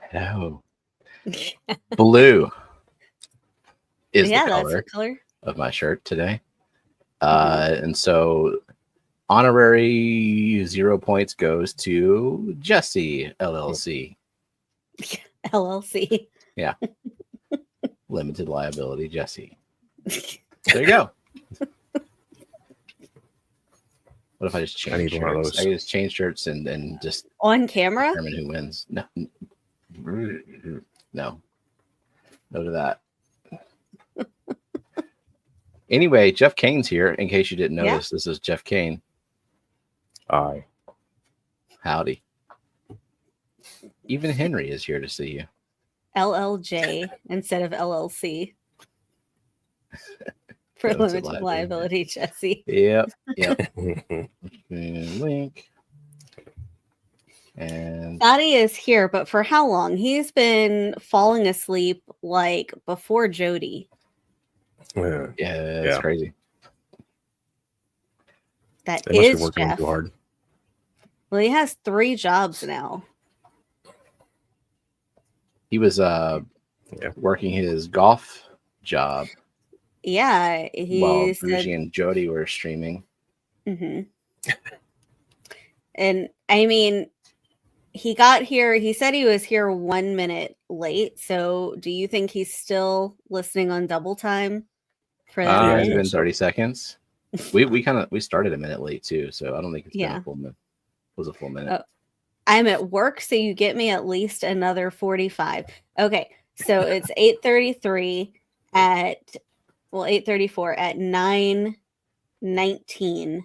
Hello. Blue is Yeah, the that's color the color. of my shirt today. And so honorary 0 points goes to Jesse LLC. LLC. Yeah. Limited liability Jesse. There you go. What if I just change need one of shirts? those. I can just change shirts and just On camera? determine who wins. No. No. No to that. Anyway, Jeff Kane's here. In case you didn't notice, This is Jeff Kane. Aye. Howdy. Even Henry is here to see you. LLJ instead of LLC. For limited liability, Jesse. Yep. Link. And Scotty is here, but for how long? He's been falling asleep like before Jody. Yeah, it's crazy. That they must is be working Jeff. too hard. Well, he has 3 jobs now. He was working his golf job. Yeah, while he Bougie and Jody were streaming. Mm-hmm. And I mean, he got here. He said he was here 1 minute late. So, do you think he's still listening on double time for that? It's been 30 seconds. We started a minute late too, so I don't think it's been a full minute. It was a full minute. I'm at work, so you get me at least another 45. Okay, so it's 8:33 at 8:34 at 9:19.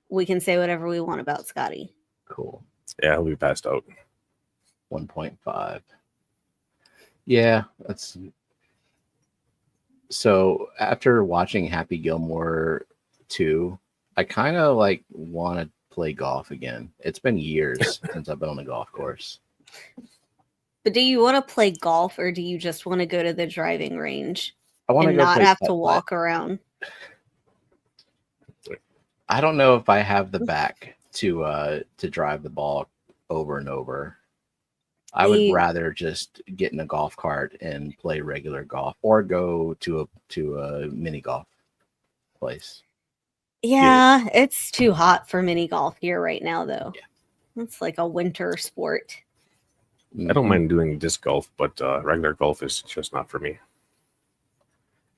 We can say whatever we want about Scotty. Cool. Yeah, he'll be passed out. 1.5. Yeah, that's. So after watching Happy Gilmore 2, I kind of want to play golf again. It's been years since I've been on a golf course. But do you want to play golf, or do you just want to go to the driving range I want to not have to walk around? I don't know if I have the back to drive the ball over and over. I would rather just get in a golf cart and play regular golf, or go to a mini golf place. Yeah, it's too hot for mini golf here right now, though. Yeah. It's like a winter sport. I don't mind doing disc golf, but regular golf is just not for me.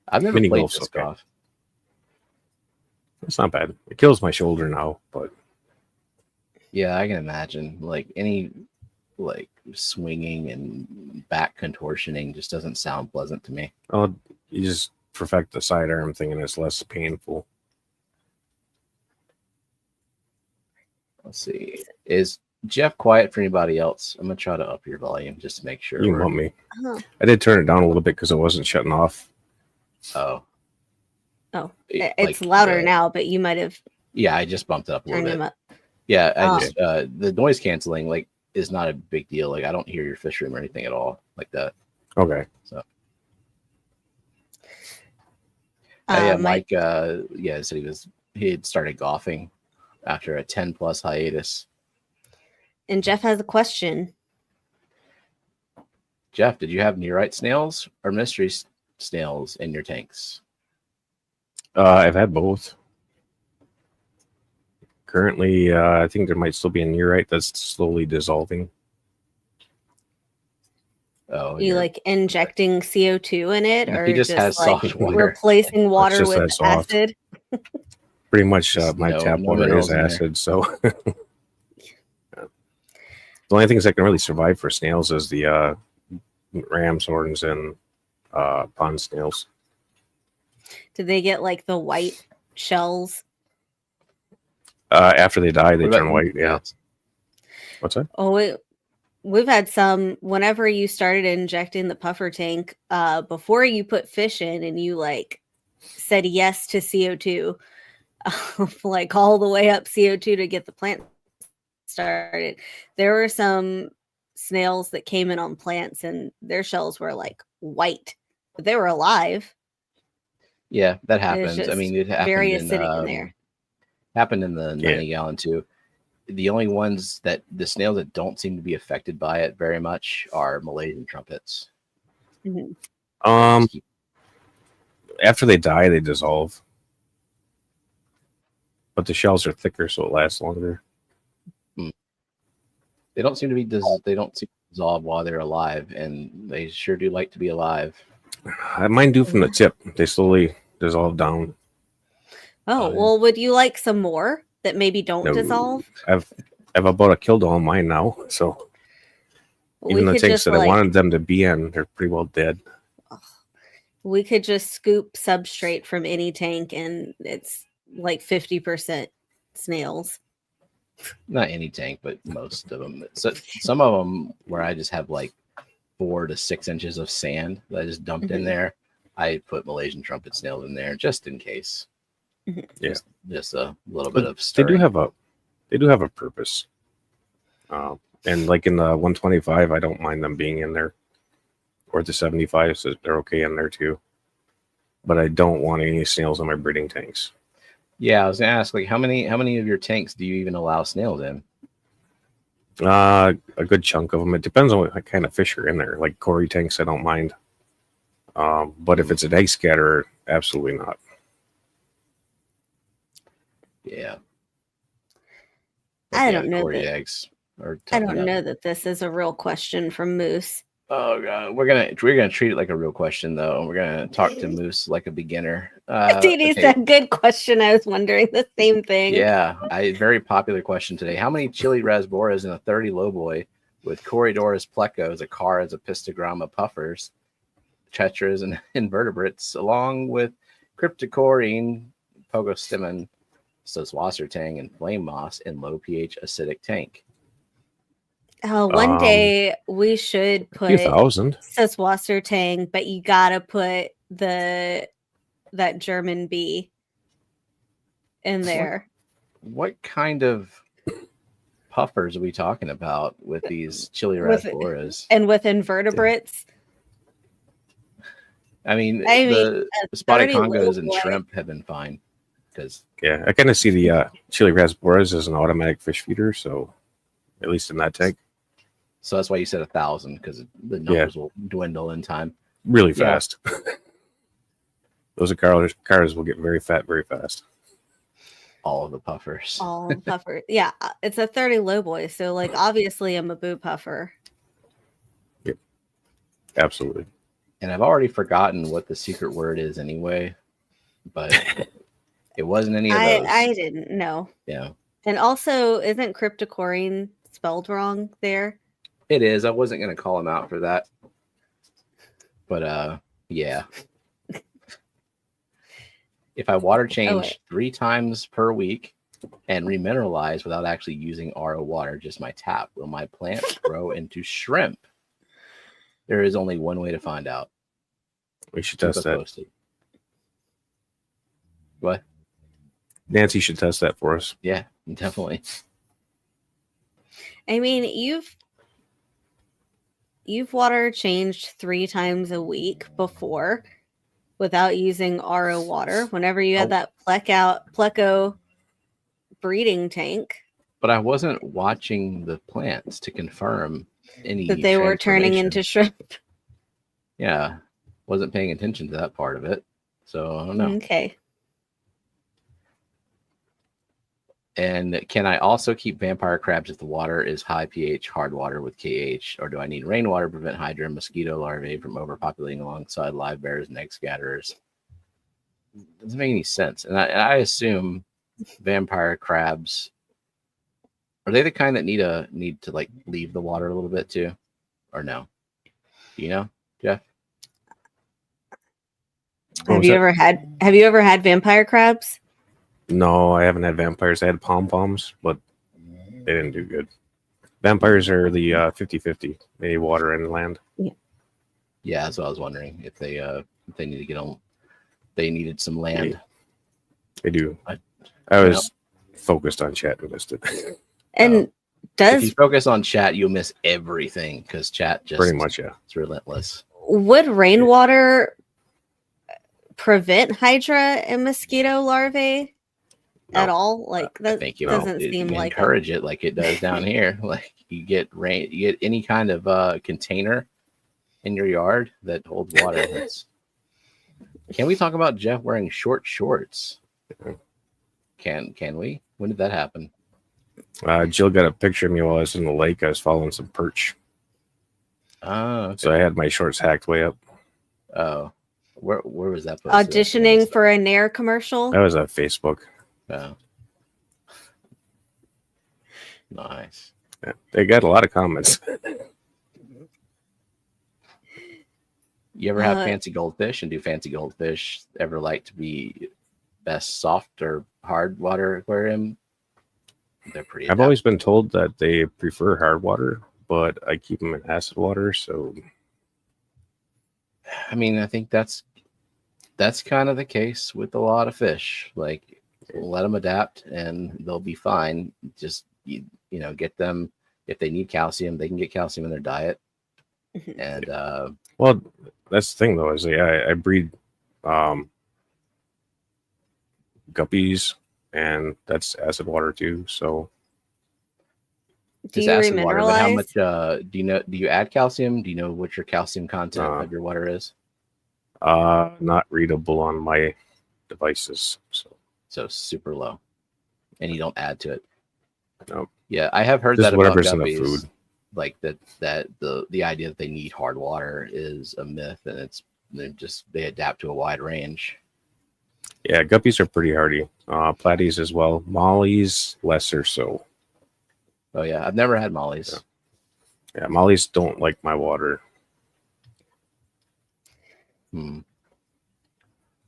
I've never played disc golf. It's not bad. It kills my shoulder now, but yeah, I can imagine. Any swinging and back contortioning just doesn't sound pleasant to me. Oh, you just perfect the sidearm thing, and it's less painful. Let's see. Is Jeff quiet for anybody else? I'm gonna try to up your volume just to make sure. You want me? I did turn it down a little bit because it wasn't shutting off. Oh, it's louder now, but you might have. Yeah, I just bumped it up a little bit. Up. Yeah, I just the noise canceling is not a big deal. I don't hear your fish room or anything at all like that. Okay. So. Mike said he had started golfing after a 10+ hiatus. And Jeff has a question. Jeff, did you have nearite snails or mystery snails in your tanks? I've had both. Currently, I think there might still be a nearite that's slowly dissolving. Oh, you injecting CO2 in it, or he just has soft water. Replacing water with acid? Pretty much, my tap water is acid. So the only things that can really survive for snails is the ram's horns and pond snails. Do they get the white shells? After they die, they turn white. Yeah. What's that? Oh, we've had some. Whenever you started injecting the puffer tank, before you put fish in, and you like said yes to CO2, like all the way up CO2 to get the plant started. There were some snails that came in on plants, and their shells were like white, but they were alive. Yeah, that It was happens. I just mean, it very happened acidic in there. happened in the 90 gallon too. The only ones that the snails that don't seem to be affected by it very much are Malaysian trumpets. Mm-hmm. After they die, they dissolve, but the shells are thicker, so it lasts longer. They don't seem to be they don't seem to dissolve while they're alive, and they sure do like to be alive. Mine do from the tip. They slowly dissolve down. Oh, well, would you like some more that maybe don't dissolve? I've about a killed all mine now, so even the tanks that I wanted them to be in, they're pretty well dead. We could just scoop substrate from any tank, and it's like 50% snails. Not any tank, but most of them. So some of them where I just have like 4 to 6 inches of sand that I just dumped in there. I put Malaysian trumpet snails in there just in case. Yeah, just a little bit of stirring. They do have a purpose. And like in the 125, I don't mind them being in there, or the 75, so they're okay in there too. But I don't want any snails in my breeding tanks. Yeah, I was gonna ask, like, how many of your tanks do you even allow snails in? A good chunk of them. It depends on what kind of fish are in there. Like Cory tanks, I don't mind. But if it's an egg scatterer, absolutely not. Yeah. I don't know eggs. I don't know that this is a real question from Moose. Oh god, we're gonna treat it like a real question though, and we're gonna talk to Moose like a beginner. Dude, it's a good question. I was wondering the same thing. Yeah, very popular question today. How many chili rasboras in a 30 lowboy with Corydorus plecos, a car as a pistogramma puffers, tetras, and invertebrates, along with cryptocorine, pogostemon, soswassertang, and flame moss in low pH acidic tank? One day we should put soswassertang, but you gotta put that German bee in there. What kind of puffers are we talking about with these chili rasboras? And with invertebrates? I mean the spotted congos and shrimp have been fine. Yeah, I kind of see the chili rasboras as an automatic fish feeder, so at least in that tank. So that's why you said 1,000, because the numbers will dwindle in time. Really fast. Those are cars will get very fat very fast. All of the puffers. All the puffers. Yeah, it's a 30 lowboy, so like obviously I'm a boo puffer. Yep. Absolutely. And I've already forgotten what the secret word is anyway, but it wasn't any of those. I didn't know. Yeah. And also, isn't cryptocorine spelled wrong there? It is. I wasn't going to call him out for that. But yeah. If I water change 3 times per week and remineralize without actually using RO water, just my tap, will my plant grow into shrimp? There is only one way to find out. We should test that. Posted. What? Nancy should test that for us. Yeah, definitely. I mean, you've water changed 3 times a week before without using RO water. Whenever you had that pleco breeding tank. But I wasn't watching the plants to confirm that they were turning into shrimp. Yeah, wasn't paying attention to that part of it. So I don't know. Okay. And can I also keep vampire crabs if the water is high pH hard water with KH? Or do I need rainwater to prevent hydra and mosquito larvae from overpopulating alongside live bears and egg scatterers? Doesn't make any sense. And I assume vampire crabs, are they the kind that need to like leave the water a little bit too? Or no? Do you know, Jeff? Have you ever had vampire crabs? No, I haven't had vampires. I had pom-poms, but they didn't do good. Vampires are the 50-50. They water and land. Yeah, that's what I was wondering if they need to get on. They needed some land. They do. I was focused on chat and missed it. And if you focus on chat, you'll miss everything because chat just pretty much, it's relentless. Would rainwater prevent hydra and mosquito larvae at all? Like that doesn't seem like encourage it like it does down here. Like you get rain, you get any kind of container in your yard that holds water. Can we talk about Jeff wearing short shorts? Can we? When did that happen? Jill got a picture of me while I was in the lake. I was following some perch. Oh, okay. So I had my shorts hacked way up. Oh, where was that posted? Auditioning for a Nair commercial? That was on Facebook. Oh. Nice. Yeah, they got a lot of comments. You ever have fancy goldfish, and do fancy goldfish ever like to be best soft or hard water aquarium? They're pretty. I've always been told that they prefer hard water, but I keep them in acid water. So, I mean, I think that's kind of the case with a lot of fish. Like, let them adapt, and they'll be fine. Just you know, get them if they need calcium, they can get calcium in their diet. And well, that's the thing though, is I breed guppies, and that's acid water too. So do you acid water, but how remineralize? much do you add calcium? Do you know what your calcium content of your water is? Not readable on my devices. So super low. And you don't add to it. No. Yeah, I have heard Just that about whatever's in the guppies. food. Like that the idea that they need hard water is a myth, and they adapt to a wide range. Yeah, guppies are pretty hardy. Platies as well. Mollies lesser so. Oh yeah, I've never had mollies. Yeah, mollies don't like my water. You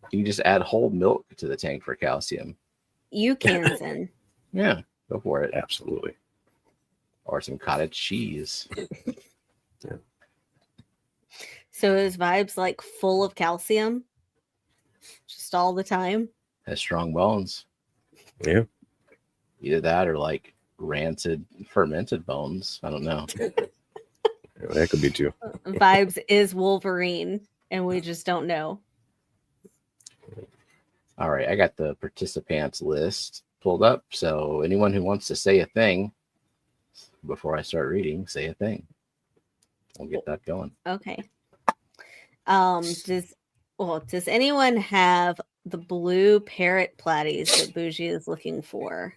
can just add whole milk to the tank for calcium. You can, Zen. Yeah, go for it. Absolutely. Or some cottage cheese. Yeah. So his vibes like full of calcium, just all the time. Has strong bones. Yeah. Either that or like rancid fermented bones. I don't know. That could be too. Vibes is Wolverine, and we just don't know. All right, I got the participants list pulled up. So anyone who wants to say a thing before I start reading, say a thing. We'll get that going. Okay. Does anyone have the blue parrot platies that Bougie is looking for?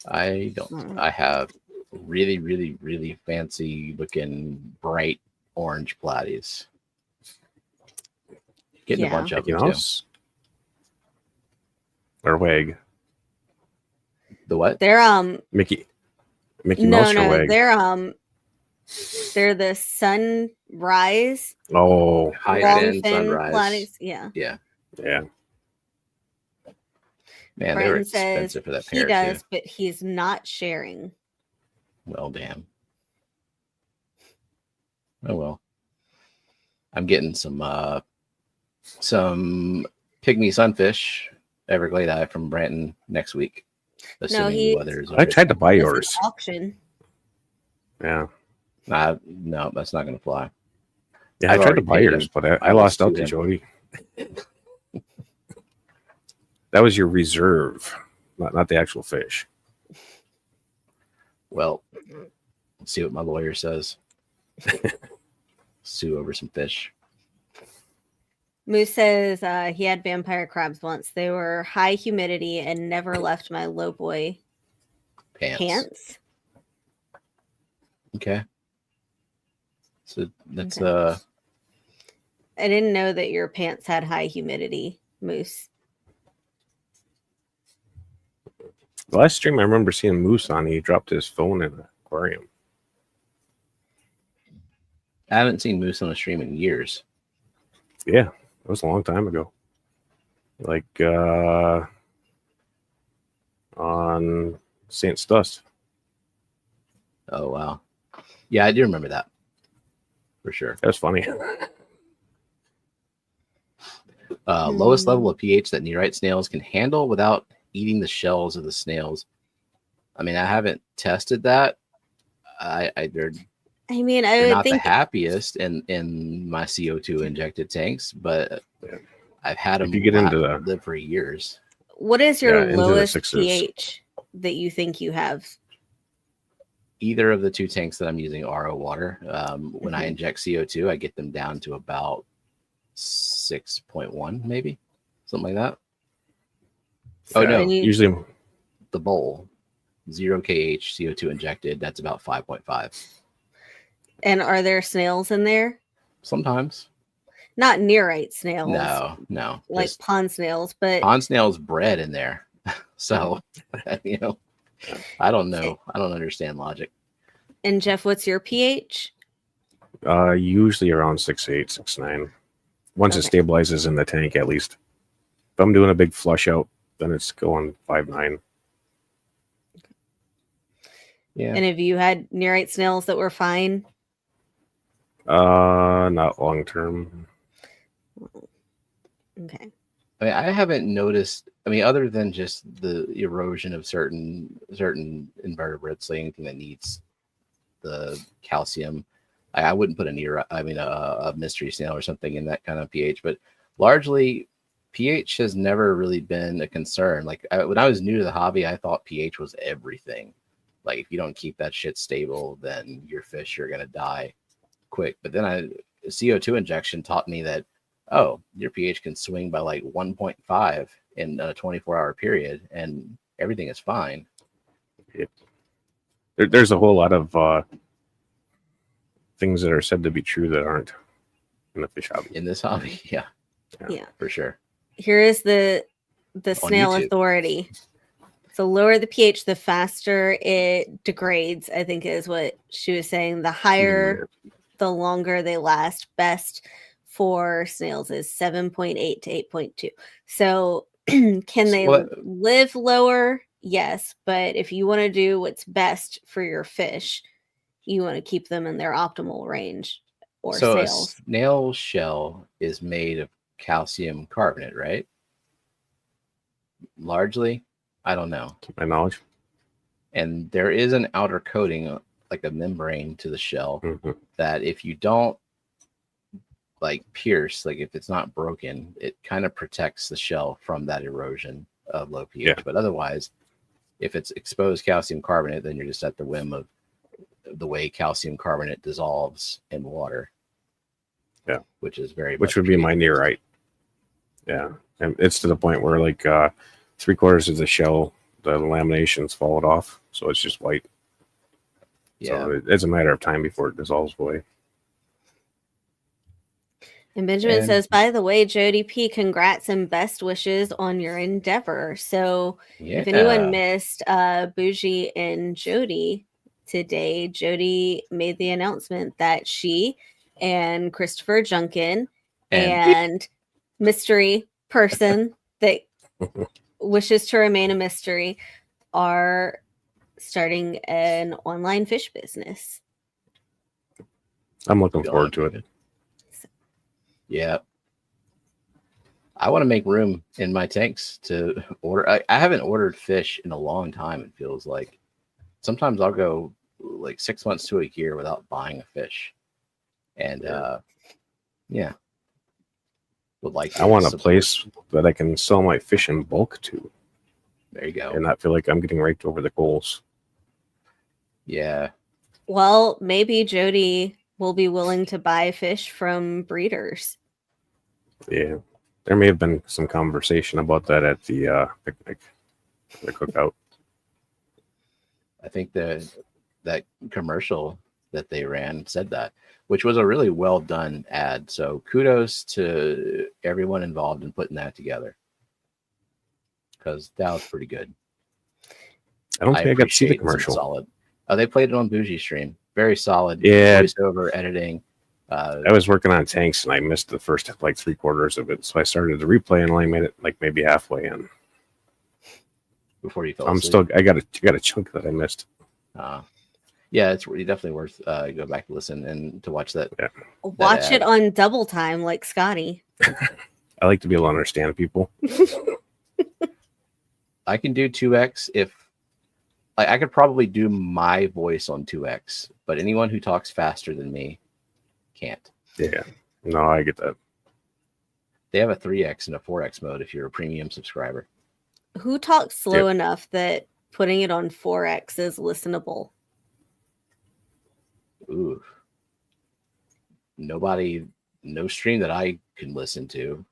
I don't. I have really, really, really fancy looking bright orange platies. Getting a bunch of them too. Or Wag. The what? They're Mickey Mouse or Wag? They're the sunrise. Oh, high sunrise. Platies. Yeah. Man, they were expensive for that pair. He does, too. But he's not sharing. Well, damn. Oh well. I'm getting some pygmy sunfish Everglade Eye from Branton next week. Assuming the weather is. I tried to buy yours. Auction. Yeah. No, that's not going to fly. Yeah, I tried to buy yours, but I lost out to Jody. That was your reserve, not the actual fish. Well, let's see what my lawyer says. Sue over some fish. Moose says he had vampire crabs once. They were high humidity and never left my low boy pants. Okay. So that's I didn't know that your pants had high humidity, Moose. The last stream I remember seeing Moose on, he dropped his phone in the aquarium. I haven't seen Moose on a stream in years. Yeah, that was a long time ago. Like, I on Saint's Dust. Oh wow. Yeah, I do remember that for sure. That was funny. Lowest level of pH that nearite snails can handle without eating the shells of the snails. I mean, I haven't tested that. They're I mean, I they're would not the think happiest in my CO2 injected tanks, but Yeah. I've had them If you get into the live for years. what is your into the lowest sixes. pH that you think you have? Either of the two tanks that I'm using RO water. When I Mhm. inject CO2, I get them down to about 6.1, maybe something like that. Oh Yeah, no, And you- usually the bowl 0 kH CO2 injected. That's about 5.5. And are there snails in there? Sometimes. Not nearite snails, No. like Just pond snails, but pond snails bred in there. So, you know, I don't know. I don't understand logic. and Jeff, what's your pH? usually around 6.8, 6.9. Once it Okay. stabilizes in the tank, at least. If I'm doing a big flush out, then it's going 5.9. Yeah. And have you had nearite snails that were fine? Not long term. Okay. I mean, I haven't noticed. I mean, other than just the erosion of certain invertebrates, like anything that needs the calcium, I wouldn't put a mystery snail or something in that kind of pH. But largely, pH has never really been a concern. Like when I was new to the hobby, I thought pH was everything. Like if you don't keep that shit stable, then your fish are gonna die quick. But then CO2 injection taught me that, oh, your pH can swing by like 1.5 in a 24-hour period and everything is fine. There's a whole lot of things that are said to be true that aren't in the fish hobby. In this hobby. Yeah, Yeah. for sure. Here is the snail YouTube. authority. So lower the pH, the faster it degrades, I think is what she was saying. The higher, the longer they last. Best for snails is 7.8 to 8.2. So can they live lower? Yes. But if you want to do what's best for your fish, you want to keep them in their optimal range or So snails. a snail shell is made of calcium carbonate, right? Largely. I don't know. To my knowledge. And there is an outer coating, like a membrane to the shell, that if you don't like pierce, like if it's not broken, it kind of protects the shell from that erosion of low pH. Yeah. But otherwise, if it's exposed calcium carbonate, then you're just at the whim of the way calcium carbonate dissolves in water. Yeah. Which is which would be my nearite. Yeah. And it's to the point where like 3/4 of the shell, the lamination's fallen off. So it's just white. Yeah. So it's a matter of time before it dissolves away. And Benjamin says, by the way, Jody P, congrats and best wishes on your endeavor. So if anyone missed Bougie and Jody today, Jody made the announcement that she and Christopher Junkin and mystery person that wishes to remain a mystery are starting an online fish business. I'm looking forward to it. Yeah. I want to make room in my tanks to order. I haven't ordered fish in a long time, it feels like. Sometimes I'll go like 6 months to a year without buying a fish. And yeah. Would like to I want a support. place that I can sell my fish in bulk to. There you go. And not feel like I'm getting raked over the coals. Yeah. Well, maybe Jody will be willing to buy fish from breeders. Yeah. There may have been some conversation about that at the picnic, the cookout. I think that commercial that they ran said that, which was a really well done ad. So kudos to everyone involved in putting that together, because that was pretty good. I don't think I got to see the appreciate some commercial. Solid. Oh, they played it on Bougie stream. Very solid. Yeah. Voiceover, editing. I was working on tanks and I missed the first like 3/4 of it. So I started the replay and only made it like maybe halfway in. before you fell I'm asleep? still. I got a chunk that I missed. Yeah, it's really definitely worth go back to listen and to watch that. Yeah. Watch it on double time, like Scotty. I like to be able to understand people. I can do 2x if I could probably do my voice on 2x, but anyone who talks faster than me can't. Yeah. No, I get that. They have a 3x and a 4x mode if you're a premium subscriber. Who talks slow enough that putting it on 4x is listenable? Ooh. Nobody, no stream that I can listen to.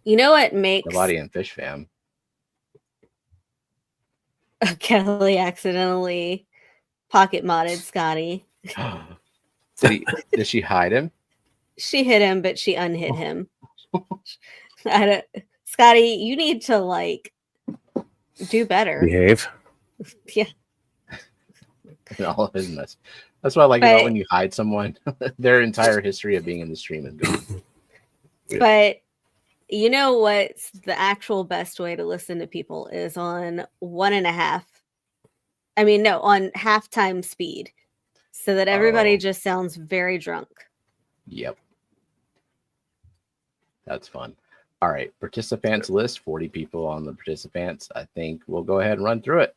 You know what makes Nobody in Fishfam. Kelly accidentally pocket modded Scotty. Did she hide him? She hit him, but she unhid him. Scotty, you need to like do better. Behave. Yeah. And all of his mess. That's what I like about when you hide someone. Their entire history of being in the stream is gone. But you know what's the actual best way to listen to people is on 1.5. I mean, no, on halftime speed, so that everybody just sounds very drunk. Yep. That's fun. All right. Participants list, 40 people on the participants. I think we'll go ahead and run through it.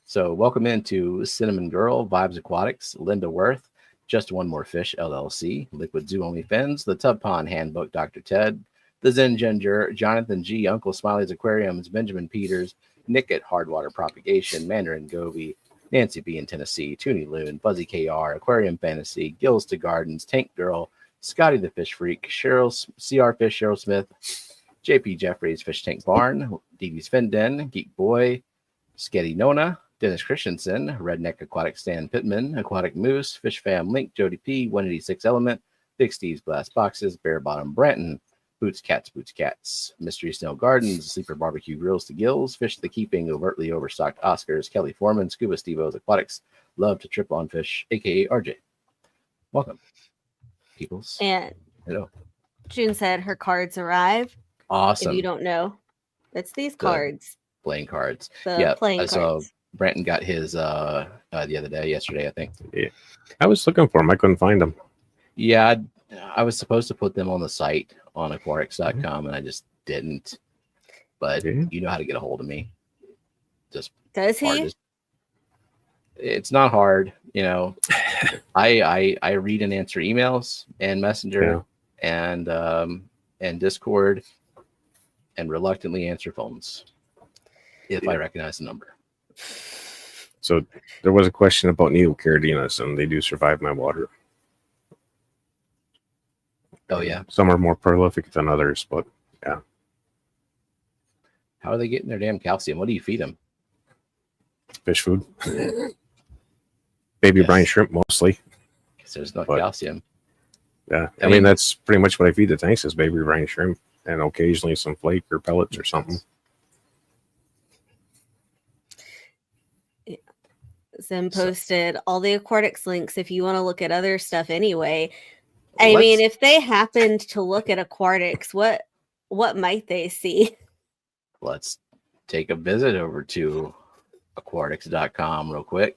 So welcome into Cinnamon Girl, Vibes Aquatics, Linda Worth, Just One More Fish, LLC, Liquid Zoo Only Fins, The Tub Pond Handbook, Dr. Ted, The Zen Ginger, Jonathan G, Uncle Smiley's Aquariums, Benjamin Peters, Nick at Hardwater Propagation, Mandarin Gobi, Nancy B in Tennessee, Toonie Loon, Buzzy KR, Aquarium Fantasy, Gills to Gardens, Tank Girl, Scotty the Fish Freak, Cheryl CR Fish, Cheryl Smith, JP Jeffries, Fish Tank Barn, DB's Fin Den, Geek Boy, Sketty Nona, Dennis Christensen, Redneck Aquatic Stan Pittman, Aquatic Moose, Fish Fam Link, Jody P, 186 Element, Big Steve's Glass Boxes, Bare Bottom Branton, Boots Cats, Mystery Snail Gardens, Sleeper Barbecue Grills to Gills, Fish the Keeping, Overtly Overstocked Oscars, Kelly Foreman, Scuba Stevo's Aquatics, Love to Trip on Fish, aka RJ. Welcome, peoples. And hello. June said her cards arrived. Awesome. If you don't know, it's these cards. Playing cards. The playing cards. So Branton got his the other day, yesterday, I think. Yeah. I was looking for them. I couldn't find them. Yeah, I was supposed to put them on the site on aquatics.com and I just didn't. But you know how to get a hold of me. Just does he? It's not hard, you know. I read and answer emails and Messenger and Discord and reluctantly answer phones if I recognize the number. So there was a question about needle cardinas, and they do survive my water. Oh yeah, some are more prolific than others, but yeah. How are they getting their damn calcium? What do you feed them? Fish food. Baby brine shrimp mostly. Because there's no calcium. Yeah, I mean that's pretty much what I feed the tanks is baby brine shrimp, and occasionally some flake or pellets or something. Zen posted all the aquatics links if you want to look at other stuff anyway. I mean, if they happened to look at aquatics, what might they see? Let's take a visit over to aquatics.com real quick.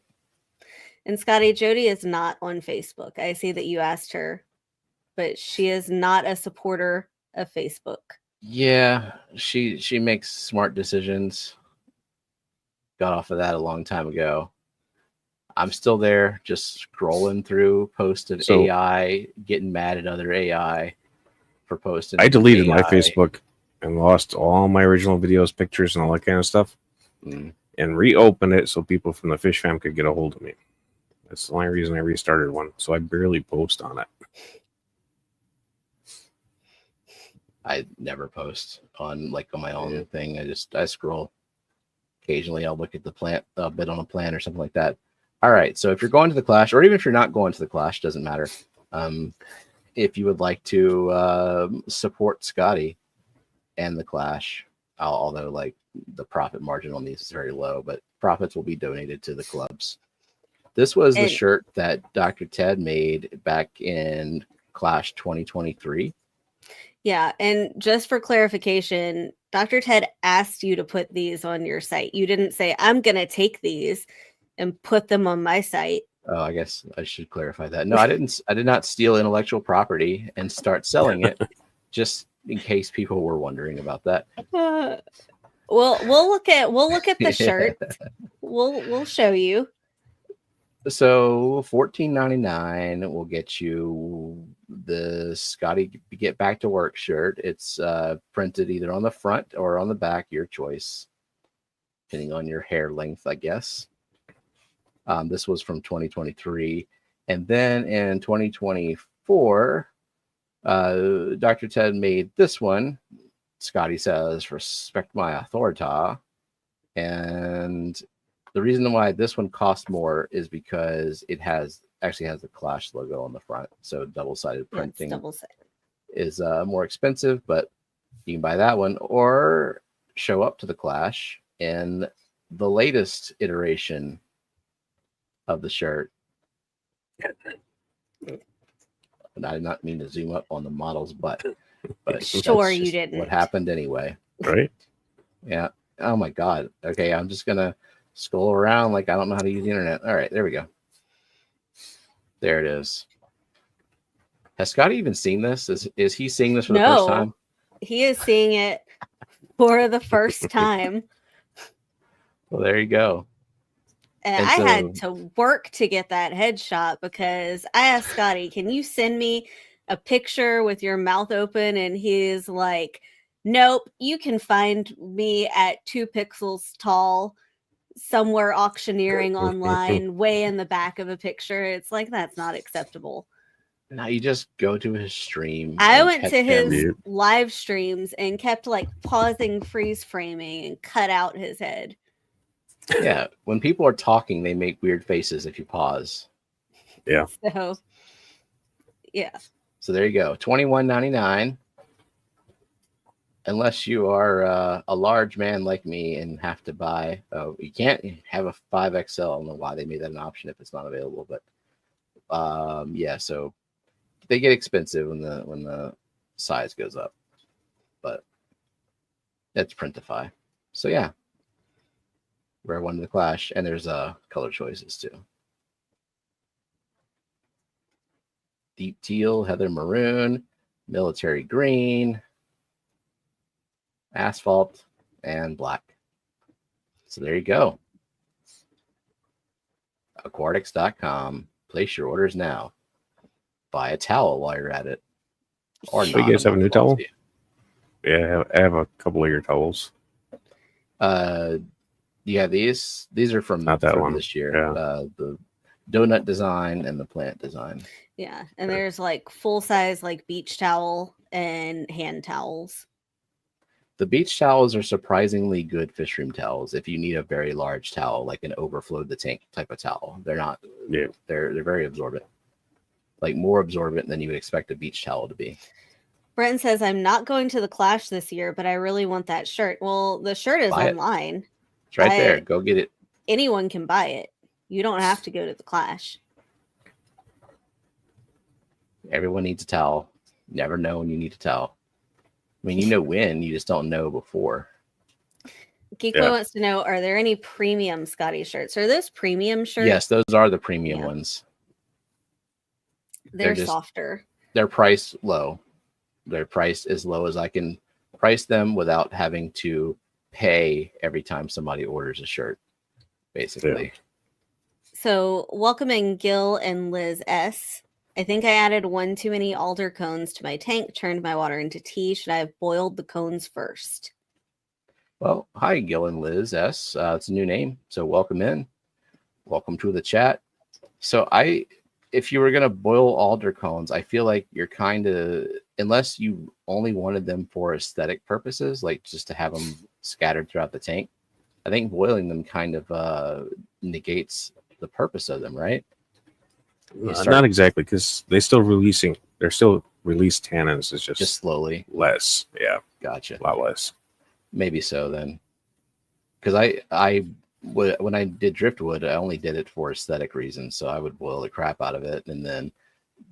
And Scotty, Jody is not on Facebook. I see that you asked her, but she is not a supporter of Facebook. Yeah, she makes smart decisions. Got off of that a long time ago. I'm still there, just scrolling through posted AI, getting mad at other AI for posting. I deleted my Facebook and lost all my original videos, pictures, and all that kind of stuff, and reopened it so people from the Fish Fam could get a hold of me. That's the only reason I restarted one. So I barely post on it. I never post on my own thing. I scroll. Occasionally, I'll look at the plant, a bit on a plant or something like that. All right. So if you're going to the Clash, or even if you're not going to the Clash, doesn't matter. If you would like to support Scotty and the Clash, although the profit margin on these is very low, but profits will be donated to the clubs. This was the shirt that Dr. Ted made back in Clash 2023. Yeah, and just for clarification, Dr. Ted asked you to put these on your site. You didn't say, I'm going to take these and put them on my site. Oh, I guess I should clarify that. No, I didn't. I did not steal intellectual property and start selling it, just in case people were wondering about that. We'll look at the shirt. We'll show you. So $14.99 will get you the Scotty Get Back to Work shirt. It's printed either on the front or on the back, your choice, depending on your hair length, I guess. This was from 2023. And then in 2024, Dr. Ted made this one. Scotty says, respect my authority. And the reason why this one costs more is because it actually has the Clash logo on the front. So double-sided printing is more expensive, but you can buy that one or show up to the Clash in the latest iteration of the shirt. And I did not mean to zoom up on the model's butt, but sure you didn't. What happened anyway? Right? Yeah. Oh my God. Okay, I'm just gonna scroll around like I don't know how to use the internet. All right, there we go. There it is. Has Scotty even seen this? Is he seeing this for the first time? He is seeing it for the first time. Well, there you go. And I had to work to get that headshot because I asked Scotty, can you send me a picture with your mouth open? And he's like, nope, you can find me at 2 pixels tall, somewhere auctioneering online, way in the back of a picture. It's like, that's not acceptable. Now you just go to his stream. I went to his live streams and kept like pausing, freeze framing, and cut out his head. Yeah, when people are talking, they make weird faces if you pause. Yeah. So, yeah. So there you go, $21.99. Unless you are a large man like me and have to buy, you can't have a 5XL. I don't know why they made that an option if it's not available, but yeah. So they get expensive when the size goes up, but that's Printify. So yeah. Wear one to the Clash, and there's color choices too. Deep teal, heather maroon, military green, asphalt, and black. So there you go. Aquatics.com. Place your orders now. Buy a towel while you're at it. Or you guys have a new towel? Yeah, I have a couple of your towels. Yeah, these are from not that one this year. Yeah. The donut design and the plant design. Yeah, and there's like full size like beach towel and hand towels. The beach towels are surprisingly good fish room towels. If you need a very large towel, like an overflowed the tank type of towel, they're not. Yeah, they're very absorbent, like more absorbent than you would expect a beach towel to be. Brent says, "I'm not going to the Clash this year, but I really want that shirt." Well, the shirt is online. It's right there. Go get it. Anyone can buy it. You don't have to go to the Clash. Everyone needs a towel. Never know when you need a towel. I mean, you know when, you just don't know before. Geekboy wants to know, are there any premium Scotty shirts? Are those premium shirts? Yes, those are the premium ones. They're softer. They're priced low. They're priced as low as I can price them without having to pay every time somebody orders a shirt, basically. Yeah. So welcoming Gil and Liz S. I think I added one too many alder cones to my tank, turned my water into tea. Should I have boiled the cones first? Well, hi, Gil and Liz S. It's a new name, so welcome in. Welcome to the chat. So if you were going to boil alder cones, I feel like you're kind of, unless you only wanted them for aesthetic purposes, like just to have them scattered throughout the tank, I think boiling them kind of negates the purpose of them, right? Not exactly, because they're still release tannins. It's just slowly less. Yeah, gotcha. A lot less. Maybe so then, because when I did driftwood, I only did it for aesthetic reasons. So I would boil the crap out of it, and then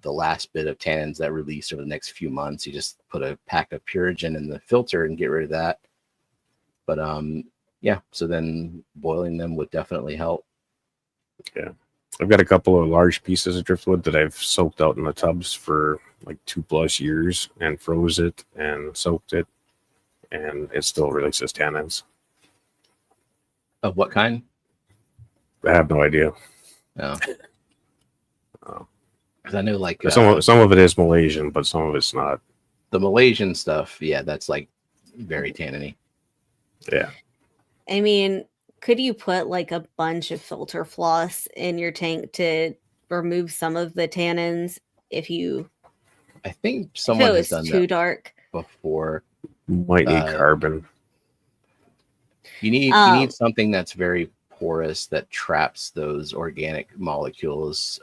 the last bit of tannins that release over the next few months, you just put a pack of Purigen in the filter and get rid of that. But yeah. So then boiling them would definitely help. Yeah, I've got a couple of large pieces of driftwood that I've soaked out in the tubs for like 2+ years and froze it and soaked it, and it still releases tannins. Of what kind? I have no idea. No. Oh. Because I know like Some of it is Malaysian, but some of it's not. the Malaysian stuff. Yeah, that's like very tanniny. Yeah. I mean, could you put like a bunch of filter floss in your tank to remove some of the tannins if I think it someone has was done too that dark? before. Might need carbon. You need something that's very porous that traps those organic molecules.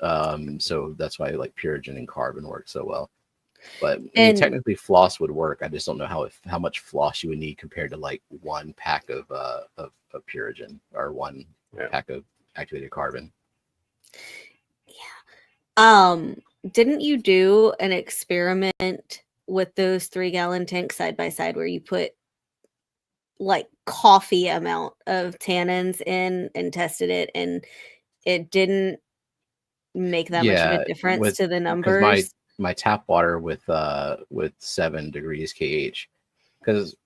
So that's why like Purigen and carbon work so well. But I mean, technically floss would work. I just don't know how much floss you would need compared to like one pack of Purigen or one pack of activated carbon. Yeah. Didn't you do an experiment with those 3-gallon tanks side by side where you put like coffee amount of tannins in and tested it, and it didn't make that much of a difference to the numbers? My tap water with 7 degrees kH, because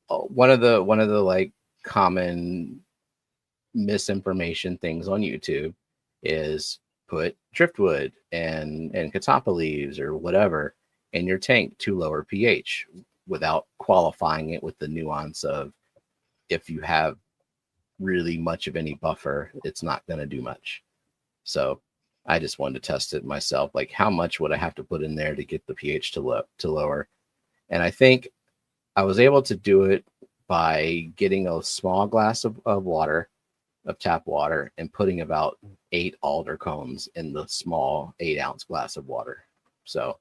one of the like common misinformation things on YouTube is put driftwood and catappa leaves or whatever in your tank to lower pH without qualifying it with the nuance of if you have really much of any buffer, it's not going to do much. So I just wanted to test it myself. Like, how much would I have to put in there to get the pH to lower? And I think I was able to do it by getting a small glass of water, of tap water, and putting about 8 alder cones in the small 8-ounce glass of water. So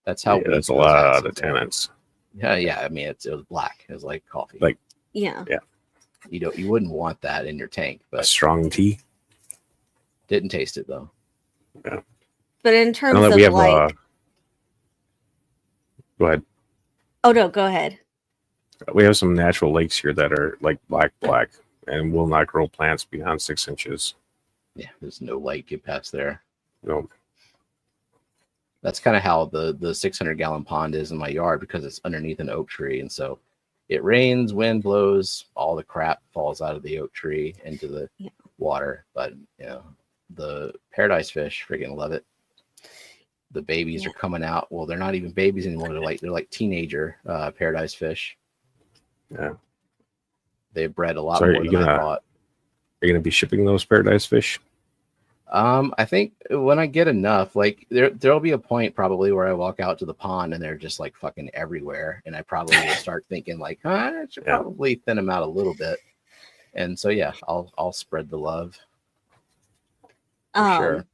that's how. Yeah, that's a lot of tannins. Yeah. I mean, it was black. It was like coffee. Like, yeah. You wouldn't want that in your tank, but a strong tea. Didn't taste it though. Yeah. But in terms of we have, like, go ahead. Oh no, go ahead. We have some natural lakes here that are like black and will not grow plants beyond 6 inches. Yeah, there's no light get past there. No. That's kind of how the 600-gallon pond is in my yard, because it's underneath an oak tree, and so it rains, wind blows, all the crap falls out of the oak tree into the water. But the paradise fish freaking love it. The babies are coming out. Well, they're not even babies anymore. They're like teenager paradise fish. Yeah, they've bred a lot more than I thought. Are you gonna be shipping those paradise fish? I think when I get enough, like there'll be a point probably where I walk out to the pond and they're just like fucking everywhere, and I probably will start thinking like, I should probably thin them out a little bit. And so I'll spread the love. For sure.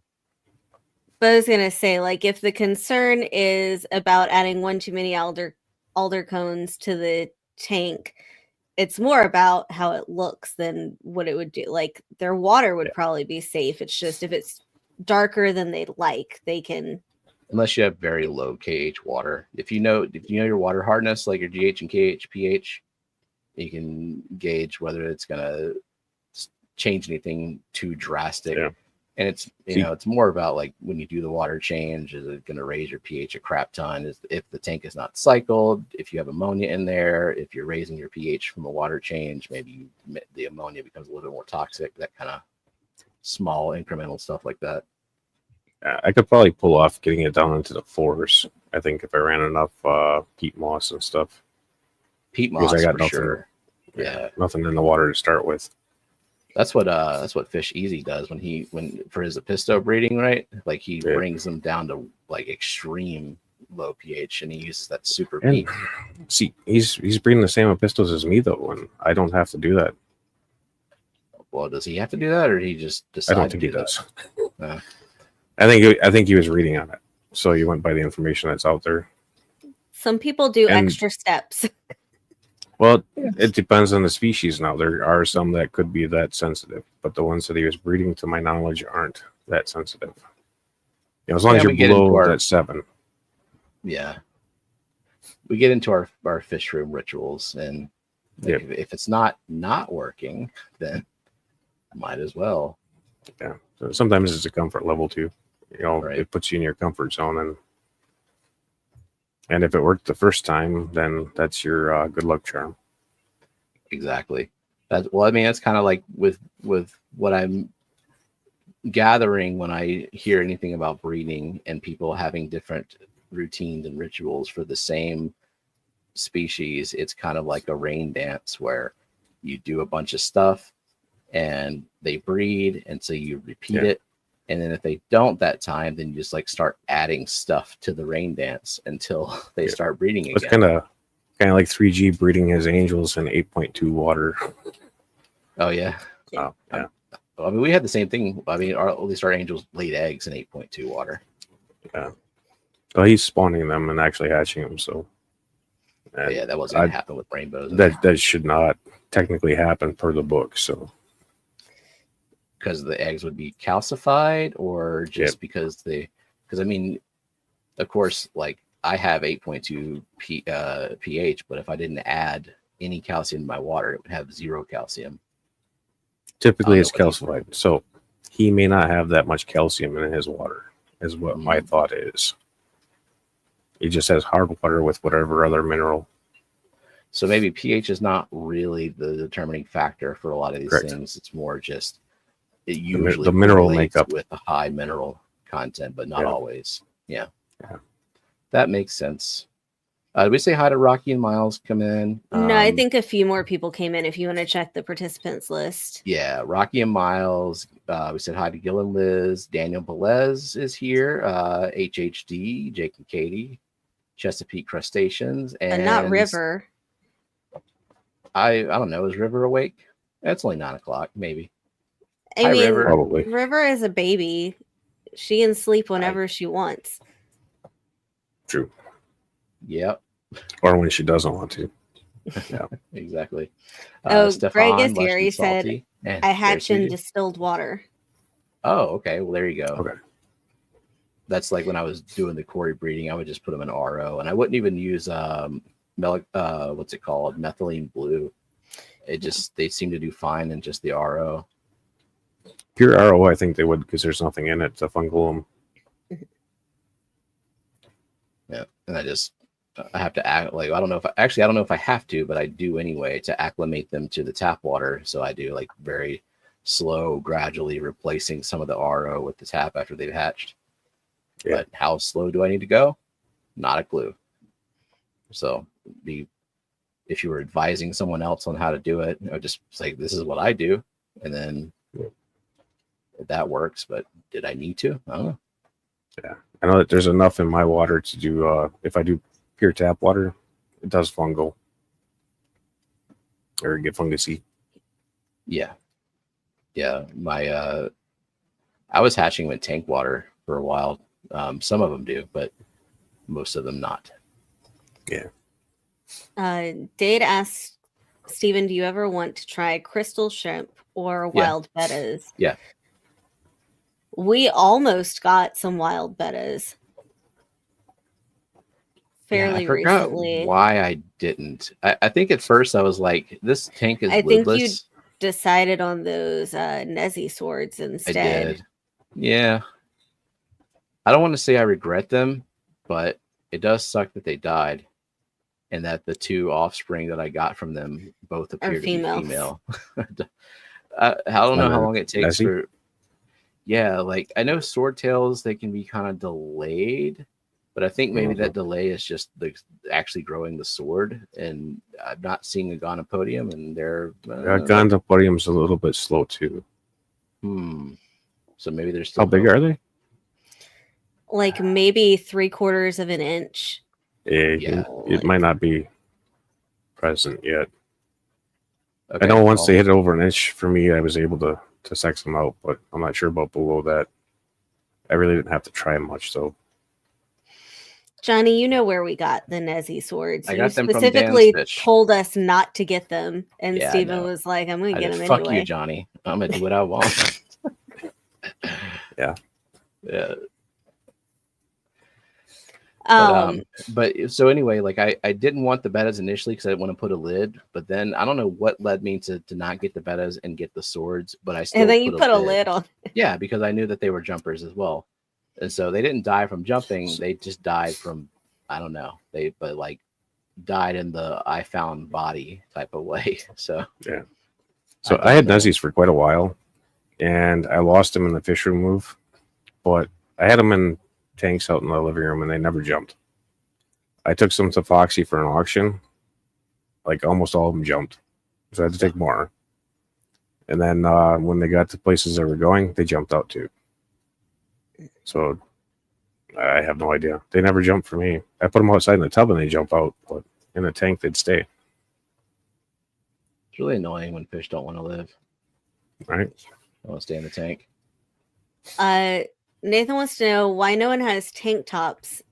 But I was gonna say, like, if the concern is about adding one too many alder cones to the tank, it's more about how it looks than what it would do. Like, their water would probably be safe. It's just if it's darker than they'd like, they can. Unless you have very low kH water. If you know your water hardness, like your GH and KH, pH, you can gauge whether it's gonna change anything too drastic. Yeah. And it's it's more about like when you do the water change, is it going to raise your pH a crap ton? If the tank is not cycled, if you have ammonia in there, if you're raising your pH from a water change, maybe the ammonia becomes a little bit more toxic. That kind of small incremental stuff like that. I could probably pull off getting it down into the 4s. I think if I ran enough peat moss and stuff. Peat moss, I got for nothing, sure. Nothing in the water to start with. That's what Fish Easy does when for his Episto breeding, right? Like he brings them down to like extreme low pH, and he uses that super peat. See, he's breeding the same Epistos as me though, and I don't have to do that. Well, does he have to do that, or he just decide? I don't think he does. No. I think he was reading on it, so he went by the information that's out there. Some people do extra steps. Well, it depends on the species now. There are some that could be that sensitive, but the ones that he was breeding, to my knowledge, aren't that sensitive. As long as you're below that 7. Yeah. We get into our fish room rituals, and Yep. If it's not working, then might as well. Yeah. So sometimes it's a comfort level too. You know, Right. it puts you in your comfort zone, and if it worked the first time, then that's your good luck charm. Exactly. Well, I mean, that's kind of like with what I'm gathering when I hear anything about breeding and people having different routines and rituals for the same species. It's kind of like a rain dance where you do a bunch of stuff and they breed, and so you repeat it. And then if they don't that time, then you just like start adding stuff to the rain dance until they start breeding again. It's kind of like 3G breeding his angels in 8.2 water. Oh yeah. Oh, yeah. I mean, we had the same thing. I mean, at least our angels laid eggs in 8.2 water. Yeah. Well, he's spawning them and actually hatching them. So yeah, that wasn't going to happen with rainbows. That should not technically happen per the book. So because the eggs would be calcified, or just because I mean, of course, like I have 8.2 pH, but if I didn't add any calcium to my water, it would have 0 calcium. Typically it's calcified. So he may not have that much calcium in his water, is what my thought is. He just has hard water with whatever other mineral. So maybe pH is not really the determining factor for a lot of these things. It's more just it usually the mineral makeup with a high mineral content, but not always. Yeah. That makes sense. Did we say hi to Rocky and Miles come in? No, I think a few more people came in if you want to check the participants list. Yeah, Rocky and Miles. We said hi to Gil and Liz. Daniel Velez is here. HHD, Jake and Katie. Chesapeake Crustaceans. And not River. I don't know. Is River awake? It's only 9 o'clock, maybe. I mean, River. Probably. River is a baby. She can sleep whenever she wants. True. Yep. Or when she doesn't want to. Yeah. Exactly. Greg is here. He said, I hatch in distilled water. Oh, okay. Well, there you go. Okay. That's like when I was doing the Cory breeding, I would just put them in RO, and I wouldn't even use what's it called? Methylene blue. They seem to do fine in just the RO. Pure RO, I think they would, because there's nothing in it to fungal them. Yeah, and I have to act like I don't know if I have to, but I do anyway to acclimate them to the tap water. So I do like very slow, gradually replacing some of the RO with the tap after they've hatched. Yeah. But how slow do I need to go? Not a clue. So if you were advising someone else on how to do it, just say this is what I do, and then that works. But did I need to? I don't know. Yeah, I know that there's enough in my water to do. If I do pure tap water, it does fungal or get fungusy. Yeah. My I was hatching with tank water for a while. Some of them do, but most of them not. Yeah. Dade asked Stephen, do you ever want to try crystal shrimp or wild bettas? Yeah. We almost got some wild bettas fairly recently. Why I didn't. I think at first I was like, this tank is lidless. I think you decided on those Nezzy swords instead. I did. Yeah. I don't want to say I regret them, but it does suck that they died. And that the 2 offspring that I got from them both appear to be female. I don't know how long it takes for. Yeah, like I know swordtails, they can be kind of delayed, but I think maybe that delay is just actually growing the sword. And I'm not seeing a gonopodium, and they're gonopodium's a little bit slow too. So maybe they're still. How big are they? Like maybe 3/4 of an inch. Yeah, it might not be present yet. Okay, I know once they hit over an inch for me, I was able to sex them out, but I'm not sure about below that. I really didn't have to try much, though. Johnny, you know where we got the Nezzy swords. I got them specifically from Dan's told us not to get them, and Stephen was like, "I'm going to get them anyway." Fuck you, Johnny. I'm going to do what I want. Yeah. But so anyway, like I didn't want the bettas initially because I didn't want to put a lid, but then I don't know what led me to not get the bettas and get the swords, but I still and then you put put a lid on. Yeah, because I knew that they were jumpers as well. And so they didn't die from jumping, they just died from, I don't know, but like died in the I found body type of way. So yeah. So I had Nuzzies for quite a while, and I lost them in the fish room move, but I had them in tanks out in the living room, and they never jumped. I took some to Foxy for an auction. Like almost all of them jumped, so I had to take more. And then when they got to places they were going, they jumped out too. So I have no idea. They never jumped for me. I put them outside in the tub and they jump out, but in the tank they'd stay. It's really annoying when fish don't want to live. Right? They want to stay in the tank. Nathan wants to know why no one has tank tops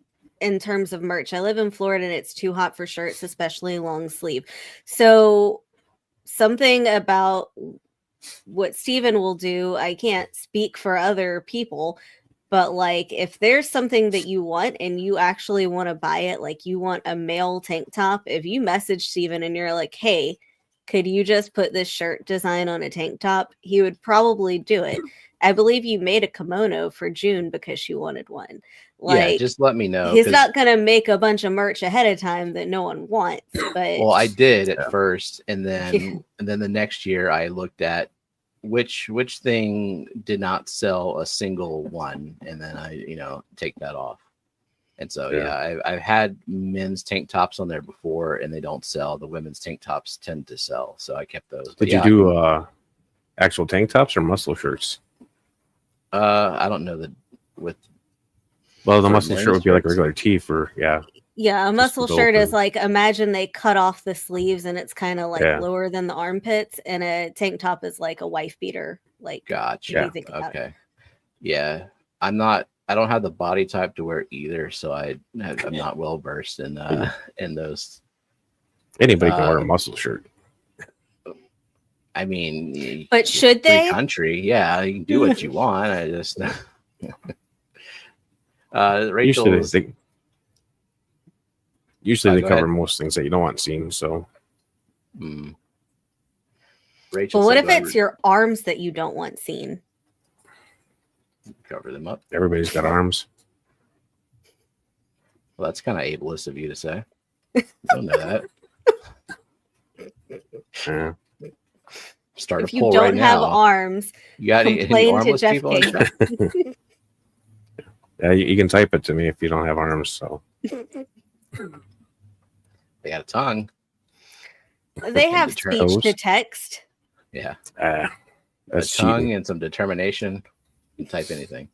in terms of merch. I live in Florida and it's too hot for shirts, especially long sleeve. So something about what Steven will do, I can't speak for other people, but like if there's something that you want and you actually want to buy it, like you want a male tank top, if you message Steven and you're like, hey, could you just put this shirt design on a tank top? He would probably do it. I believe you made a kimono for June because she wanted one. Like, yeah, just let me know. He's not going to make a bunch of merch ahead of time that no one wants. But well, I did at first, and then the next year I looked at which thing did not sell a single one, and then I take that off. And so I've had men's tank tops on there before, and they don't sell. The women's tank tops tend to sell, so I kept those. Did you do actual tank tops or muscle shirts? I don't know that with. Well, the muscle shirt would be like a regular tee for Yeah, a muscle shirt is like, imagine they cut off the sleeves and it's kind of like lower than the armpits, and a tank top is like a wife beater. Like, gotcha. Okay. Yeah, I don't have the body type to wear either, so I'm not well versed in those. Anybody can wear a muscle shirt. I mean, but should they? Country, yeah, you can do what you want. I just Rachel. Usually they cover most things that you don't want seen. So, Rachel. Well, what if it's your arms that you don't want seen? Cover them up. Everybody's got arms. Well, that's kind of ableist of you to say. I don't know that. Yeah. Start if a poll you don't right have now. arms, You got any armless people? Yeah, you can type it to me if you don't have arms. So they got a tongue. They have speech to text. Yeah, that's a tongue cheating. and some determination. You can type anything.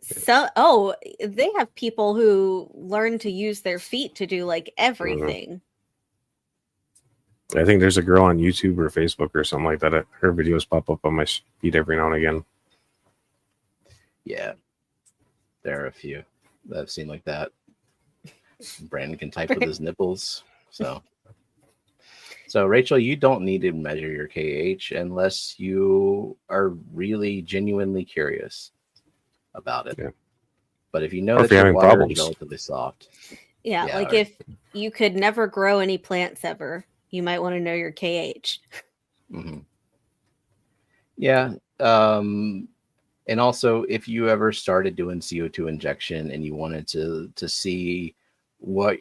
So, they have people who learn to use their feet to do like everything. I think there's a girl on YouTube or Facebook or something like that. Her videos pop up on my feed every now and again. Yeah, there are a few that I've seen like that. Brandon can type with his nipples. So Rachel, you don't need to measure your KH unless you are really genuinely curious about it. Yeah. But if you know or that if you're your having water problems. is relatively soft. Yeah, like if you could never grow any plants ever, you might want to know your KH. Mm-hmm. Yeah. And also, if you ever started doing CO2 injection and you wanted to see what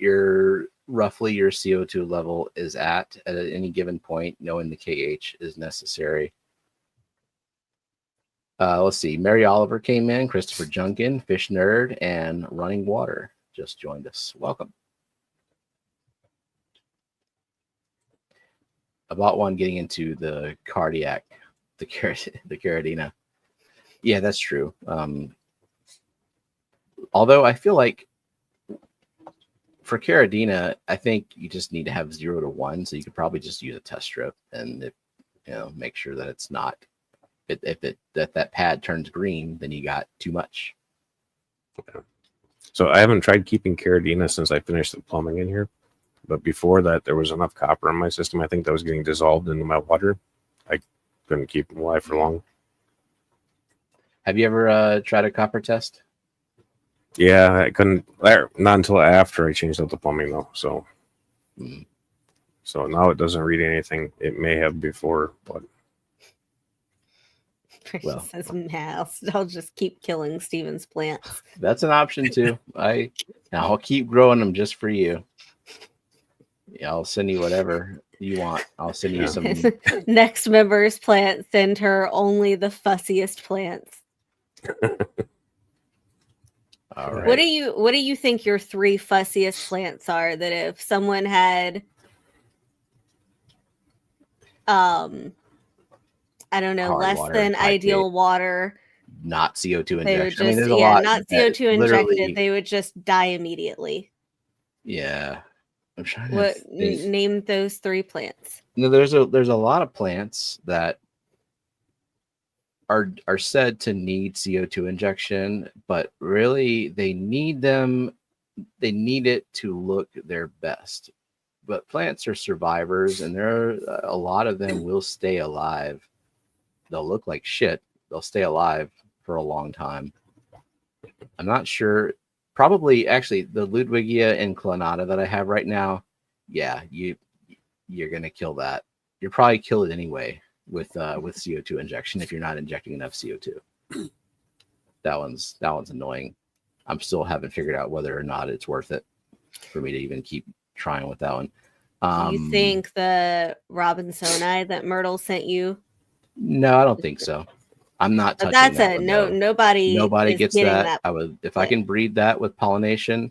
roughly your CO2 level is at any given point, knowing the KH is necessary. Let's see. Mary Oliver came in, Christopher Junkin, Fish Nerd, and Running Water just joined us. Welcome. I bought one getting into the cardiac, the Caridina. Yeah, that's true. Although I feel like for Caridina, I think you just need to have 0 to 1, so you could probably just use a test strip and make sure that it's not. If that pad turns green, then you got too much. Okay. So I haven't tried keeping Caridina since I finished the plumbing in here, but before that, there was enough copper in my system. I think that was getting dissolved into my water. I couldn't keep them alive for long. Have you ever tried a copper test? Yeah, I couldn't. Not until after I changed out the plumbing though. So, Mm. so now it doesn't read anything. It may have before, but Precious Well. says, "Nah, I'll just keep killing Steven's plants." That's an option too. I'll keep growing them just for you. Yeah, I'll send you whatever you want. I'll send you Yeah. some. Next member's plant, send her only the fussiest plants. All What right. do you think your 3 fussiest plants are? That if someone had I don't know, Hard less water, than lactate, ideal water, not CO2 they would injection. I mean, just there's a lot. not that CO2 injected, literally. they would just die immediately. Yeah, I'm trying to What think. name those 3 plants? No, there's a lot of plants that are said to need CO2 injection, but really they need them. They need it to look their best. But plants are survivors, and there are a lot of them will stay alive. They'll look like shit. They'll stay alive for a long time. I'm not sure. Probably, actually, the Ludwigia inclinata that I have right now. Yeah, you're gonna kill that. You'll probably kill it anyway with CO2 injection if you're not injecting enough CO2. That one's annoying. I'm still haven't figured out whether or not it's worth it for me to even keep trying with that one. Do you think the Robinsoni that Myrtle sent you? No, I don't think so. I'm not touching That's that a one, no. though. Nobody Gets getting that. that. I would, if plant. I can breed that with pollination,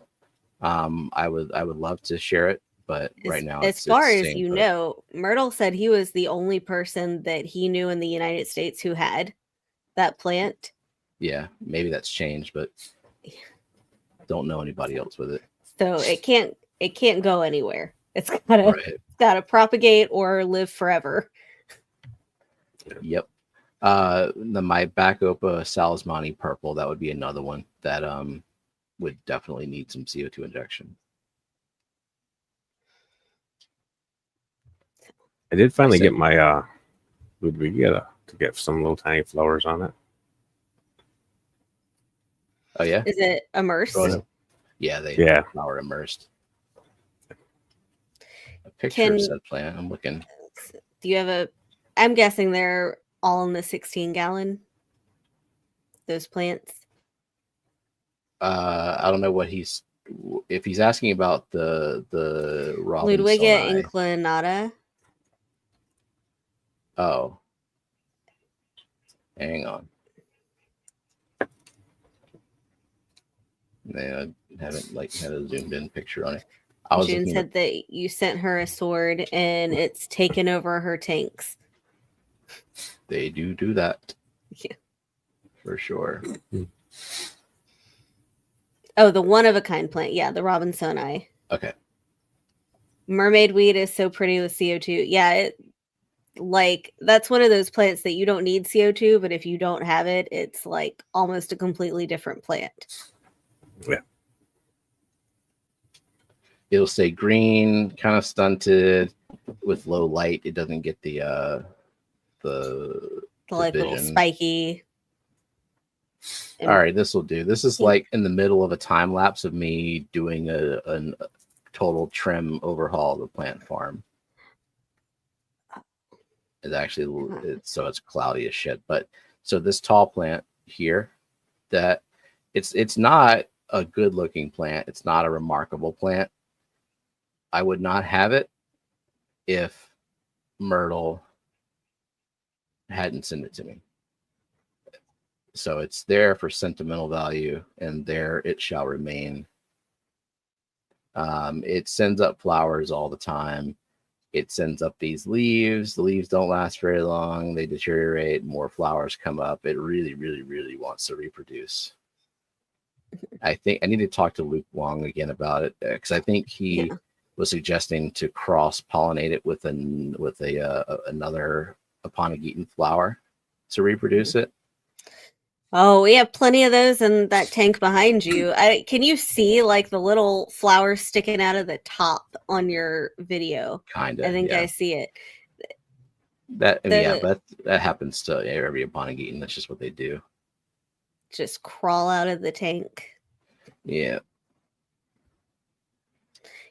I would love to share it. But right now, as far as same you put. know, Myrtle said he was the only person that he knew in the United States who had that plant. Yeah, maybe that's changed, but don't know anybody else with it. So it can't go anywhere. It's gotta propagate or live forever. Yep. My Bacopa Salismani purple, that would be another one that would definitely need some CO2 injection. I did finally get my Ludwigia to get some little tiny flowers on it. Oh yeah, is it immersed? Yeah, they flower immersed. A picture of said plant. I'm looking. Do you have a? I'm guessing they're all in the 16-gallon. Those plants. I don't know what if he's asking about the Ludwigia inclinata. Oh, hang on. I haven't had a zoomed in picture on it. June said that you sent her a sword and it's taken over her tanks. They do that. Yeah, for sure. Oh, the one of a kind plant. Yeah, the Robinsoni. Okay. Mermaid weed is so pretty with CO2. Yeah, that's one of those plants that you don't need CO2, but if you don't have it, it's like almost a completely different plant. Yeah. It'll stay green, kind of stunted with low light. It doesn't get the like little spiky. All right, this will do. This is like in the middle of a time lapse of me doing a total trim overhaul of the plant farm. It's actually so it's cloudy as shit. But so this tall plant here, that it's not a good looking plant. It's not a remarkable plant. I would not have it if Myrtle hadn't sent it to me. So it's there for sentimental value, and there it shall remain. It sends up flowers all the time. It sends up these leaves. The leaves don't last very long. They deteriorate. More flowers come up. It really, really, really wants to reproduce. I think I need to talk to Luke Wong again about it, because I think he was suggesting to cross-pollinate it with another Aponigeton flower to reproduce it. Oh, we have plenty of those in that tank behind you. Can you see like the little flowers sticking out of the top on your video? Kind of. I think I see it. But that happens to every Aponigeton. That's just what they do. Just crawl out of the tank. Yeah.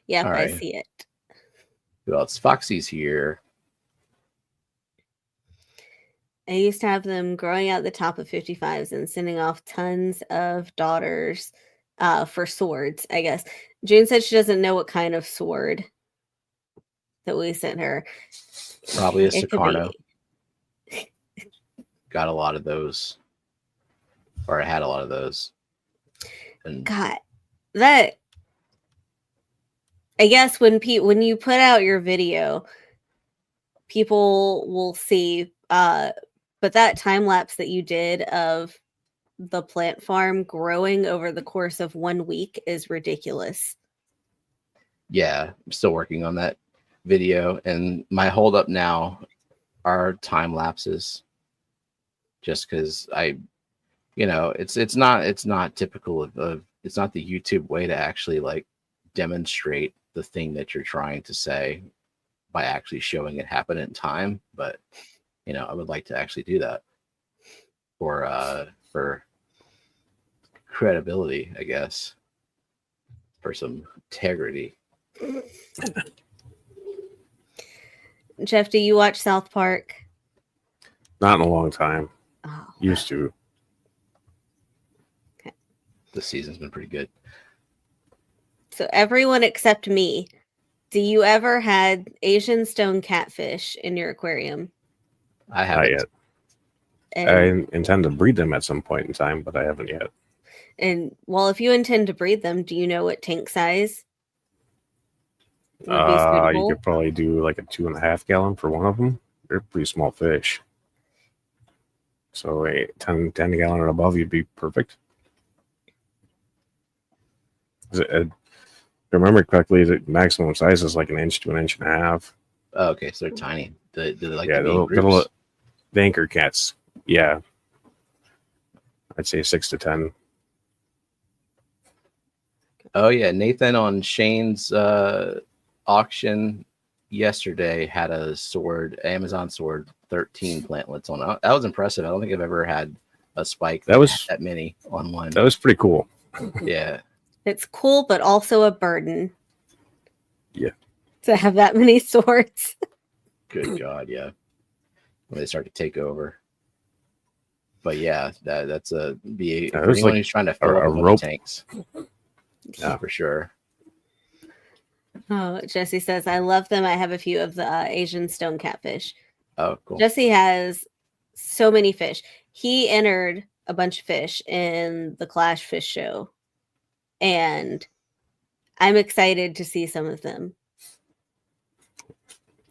Yep, All I right. see it. Who else? Foxy's here. I used to have them growing out the top of 55s and sending off tons of daughters for swords, I guess. June said she doesn't know what kind of sword that we sent her. Probably a It could Sukarno. be. Got a lot of those. Or I had a lot of those. And God, that... I guess when you put out your video, people will see, but that time lapse that you did of the plant farm growing over the course of 1 week is ridiculous. yeah, I'm still working on that video. And my holdup now are time lapses. Just because it's not typical of it's not the YouTube way to actually like demonstrate the thing that you're trying to say by actually showing it happen in time. But I would like to actually do that for credibility, I guess, for some integrity. Jeff, do you watch South Park? Not in a long time. Oh. Used to. Okay. This season's been pretty good. So everyone except me, do you ever had Asian stone catfish in your aquarium? I haven't. Not yet. And, I intend to breed them at some point in time, but I haven't yet. And well, if you intend to breed them, do you know what tank size would be You suitable? could probably do like a 2.5 gallon for one of them. They're pretty small fish. So a 10 gallon or above, you'd be perfect. If I remember correctly, the maximum size is like 1 inch to 1.5 inches. Oh, okay, so they're tiny. Do they like Yeah, to be in groups? the anchor cats. Yeah, I'd say 6 to 10. Oh yeah, Nathan on Shane's auction yesterday had a Amazon sword, 13 plantlets on it. That was impressive. I don't think I've ever had a spike that many on one. That was pretty cool. Yeah. It's cool, but also a burden. Yeah. To have that many swords. Good God, yeah. When they start to take over. But yeah, that's for anyone who's trying to fill up a bunch of tanks. Yeah, for sure. Oh, Jesse says, I love them. I have a few of the Asian stone catfish. Oh, cool. Jesse has so many fish. He entered a bunch of fish in the Clash Fish Show. And I'm excited to see some of them.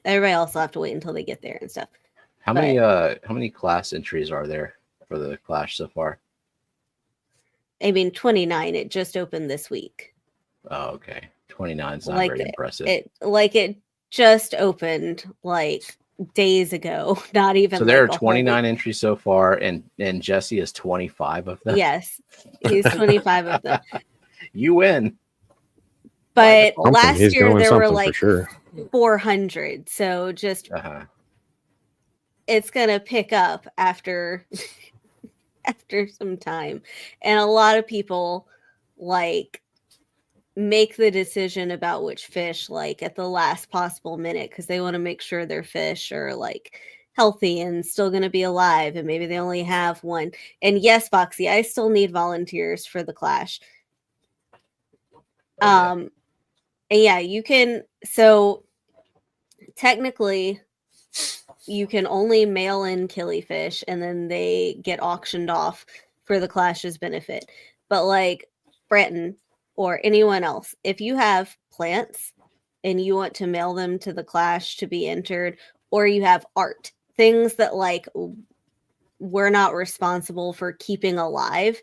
Everybody else will have to wait until they get there and stuff. How many class entries are there for the Clash so far? I mean, 29. It just opened this week. Oh, okay. 29 is not very impressive. It just opened like days ago. Not even. So there are 29 entries so far, and Jesse has 25 of them. Yes, he's 25 of them. You win. But last year there were like sure. 400. So just it's gonna pick up after some time, and a lot of people like make the decision about which fish like at the last possible minute because they want to make sure their fish are like healthy and still going to be alive, and maybe they only have one. And yes, Foxy, I still need volunteers for the Clash. And yeah, you can. So technically, you can only mail in killifish, and then they get auctioned off for the Clash's benefit. But like Branton or anyone else, if you have plants and you want to mail them to the Clash to be entered, or you have art, things that like we're not responsible for keeping alive,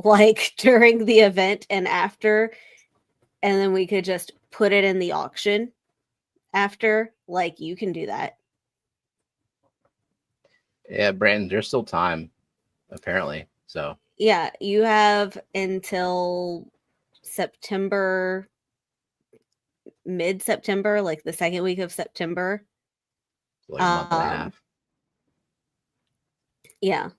like during the event and after, and then we could just put it in the auction after, like you can do that. Yeah, Brandon, there's still time, apparently. So yeah, you have until September, mid-September, like the second week of September. Like a month and a half. Yeah.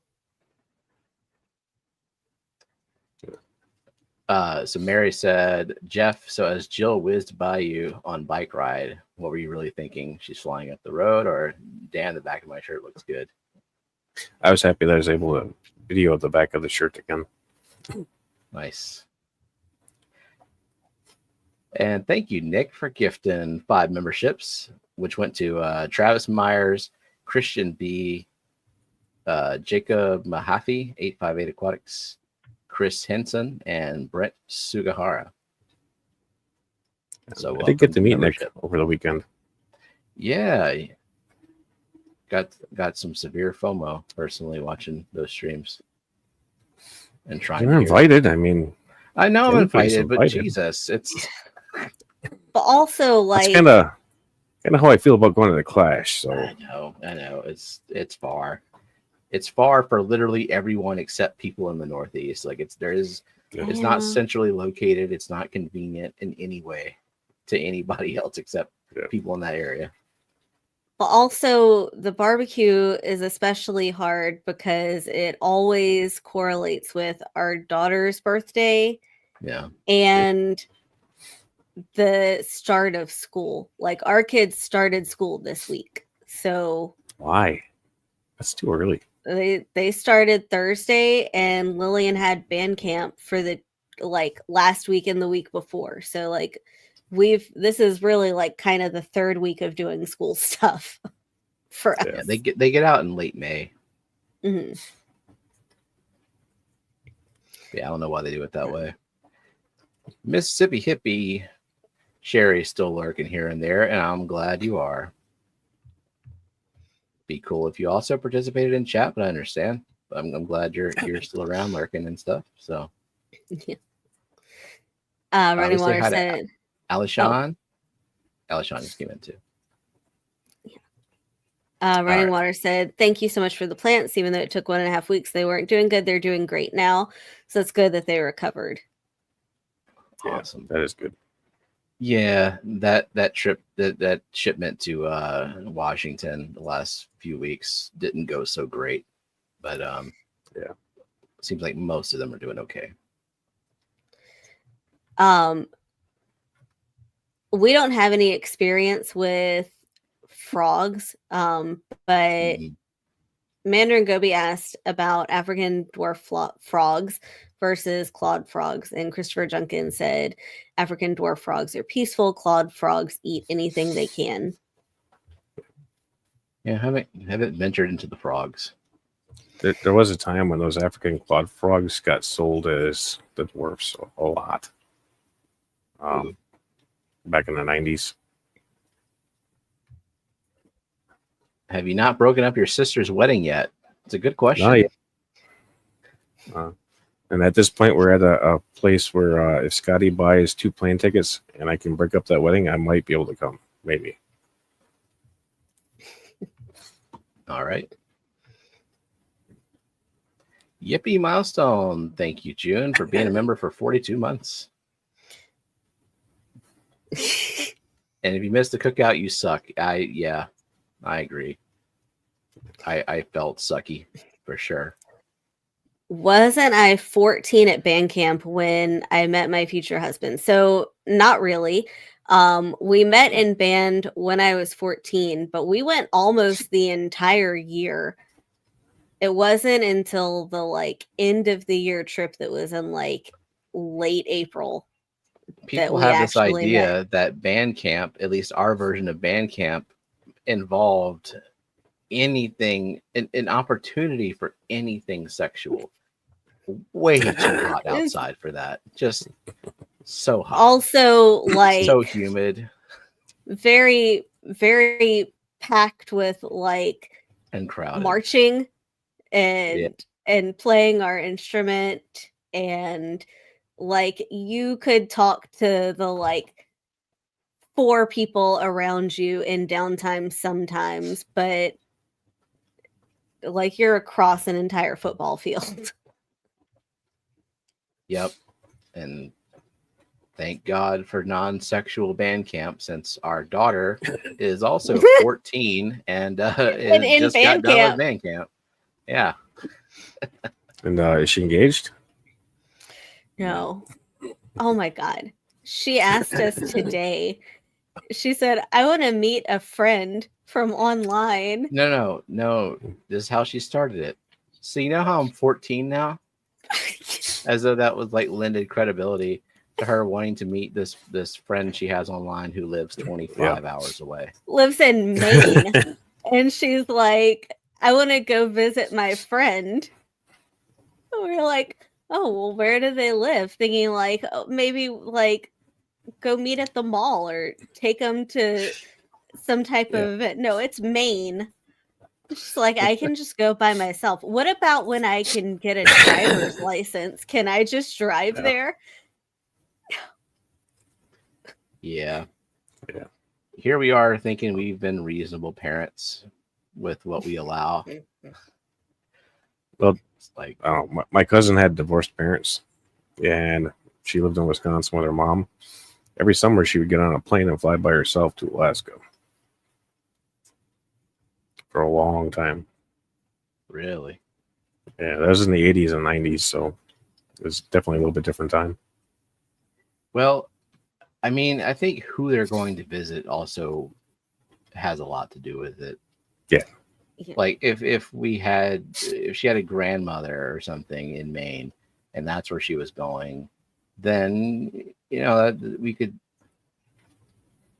So Mary said, Jeff, so as Jill whizzed by you on bike ride, what were you really thinking? She's flying up the road, or damn, the back of my shirt looks good. I was happy that I was able to video the back of the shirt again. Nice. And thank you, Nick, for gifting 5 memberships, which went to Travis Myers, Christian B, Jacob Mahaffey, 858 Aquatics, Chris Henson, and Brent Sugahara. So I did get to meet Nick over the weekend. Yeah. Got some severe FOMO personally watching those streams. And trying You're invited. I mean, I know I'm invited, but Jesus, it's But also, like, that's kind of how I feel about going to the Clash. So I know. It's far. It's far for literally everyone except people in the Northeast. Like it's not centrally located. It's not convenient in any way to anybody else except people in that area. but also the barbecue is especially hard because it always correlates with our daughter's birthday. Yeah. And the start of school. Like our kids started school this week. So why? That's too early. They started Thursday, and Lillian had band camp for the last week and the week before. So like this is really like kind of the third week of doing school stuff for us. Yeah, they get out in late May. Mm-hmm. Yeah, I don't know why they do it that way. Mississippi hippie Sherry's still lurking here and there, and I'm glad you are. Be cool if you also participated in chat, but I understand. I'm glad you're still around lurking and stuff. So, yeah. Running Water said, Alishon. Alishon just came in too. Running Water said, thank you so much for the plants. Even though it took 1.5 weeks, they weren't doing good. They're doing great now. So it's good that they recovered. Awesome. Yeah, that is good. Yeah, that trip, that shipment to Washington the last few weeks didn't go so great, but yeah, seems like most of them are doing okay. We don't have any experience with frogs, but Mandarin Gobi asked about African dwarf frogs versus clawed frogs, and Christopher Junkin said African dwarf frogs are peaceful. Clawed frogs eat anything they can. Yeah, haven't ventured into the frogs. There was a time when those African clawed frogs got sold as the dwarfs a lot. Back in the 90s. Have you not broken up your sister's wedding yet? It's a good question. Not yet. And at this point, we're at a place where if Scotty buys 2 plane tickets and I can break up that wedding, I might be able to come. Maybe. All right. Yippee milestone. Thank you, June, for being a member for 42 months. And if you missed the cookout, you suck. I agree. I felt sucky for sure. Wasn't I 14 at band camp when I met my future husband? So not really. We met in band when I was 14, but we went almost the entire year. It wasn't until the end of the year trip that was in late April. People have this idea that band camp, at least our version of band camp, involved anything, an opportunity for anything sexual. Way too hot outside for that. Just so hot. Also, so humid. Very, very packed with and crowded marching and playing our instrument, and you could talk to the 4 people around you in downtime sometimes, but you're across an entire football field. Yep. And thank God for non-sexual band camp, since our daughter is also 14 and just got done with band camp. Yeah. And is she engaged? No. Oh my God. She asked us today. She said, I want to meet a friend from online. No. This is how she started it. So you know how I'm 14 now? As though that was like lended credibility to her wanting to meet this friend she has online who lives 25 hours away. Lives in Maine. And she's like, I want to go visit my friend. And we're like, oh, well, where do they live? Thinking like, oh, maybe like go meet at the mall or take them to some type of event. No, it's Maine. Just like I can just go by myself. What about when I can get a driver's license? Can I just drive there? Yeah. Here we are thinking we've been reasonable parents with what we allow. Well, it's like my cousin had divorced parents, and she lived in Wisconsin with her mom. Every summer, she would get on a plane and fly by herself to Alaska for a long time. Really? Yeah, that was in the 80s and 90s, so it was definitely a little bit different time. Well, I mean, I think who they're going to visit also has a lot to do with it. Yeah. Like if she had a grandmother or something in Maine and that's where she was going, then we could,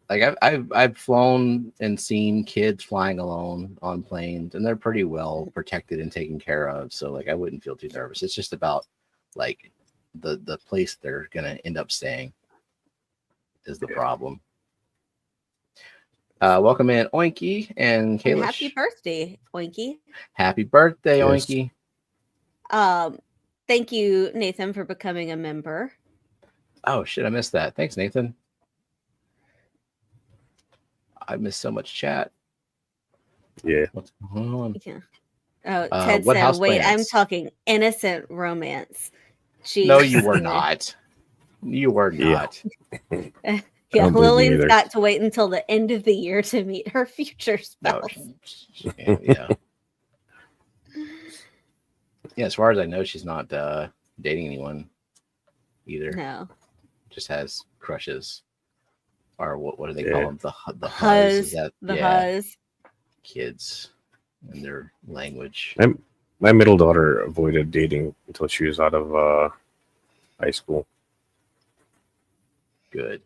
like, I've flown and seen kids flying alone on planes, and they're pretty well protected and taken care of. So like I wouldn't feel too nervous. It's just about like the place they're gonna end up staying is the problem. Welcome in Oinky and Kalish. And happy birthday, Oinky. Happy birthday, Yes. Oinky. Thank you, Nathan, for becoming a member. Oh shit, I missed that. Thanks, Nathan. I missed so much chat. Yeah. What's going on? Yeah. Oh, Ted what said, house wait, I'm plants? talking innocent romance. Jeez. No, you were not. You were not. Yeah, don't believe me Lillian's either. got to wait until the end of the year to meet her future No. spouse. Yeah. Yeah, as far as I know, she's not dating anyone either. No. Just has crushes. Or what do they call them? The Huzz. Is that, The Huzz. Kids and their language. My middle daughter avoided dating until she was out of high school. Good.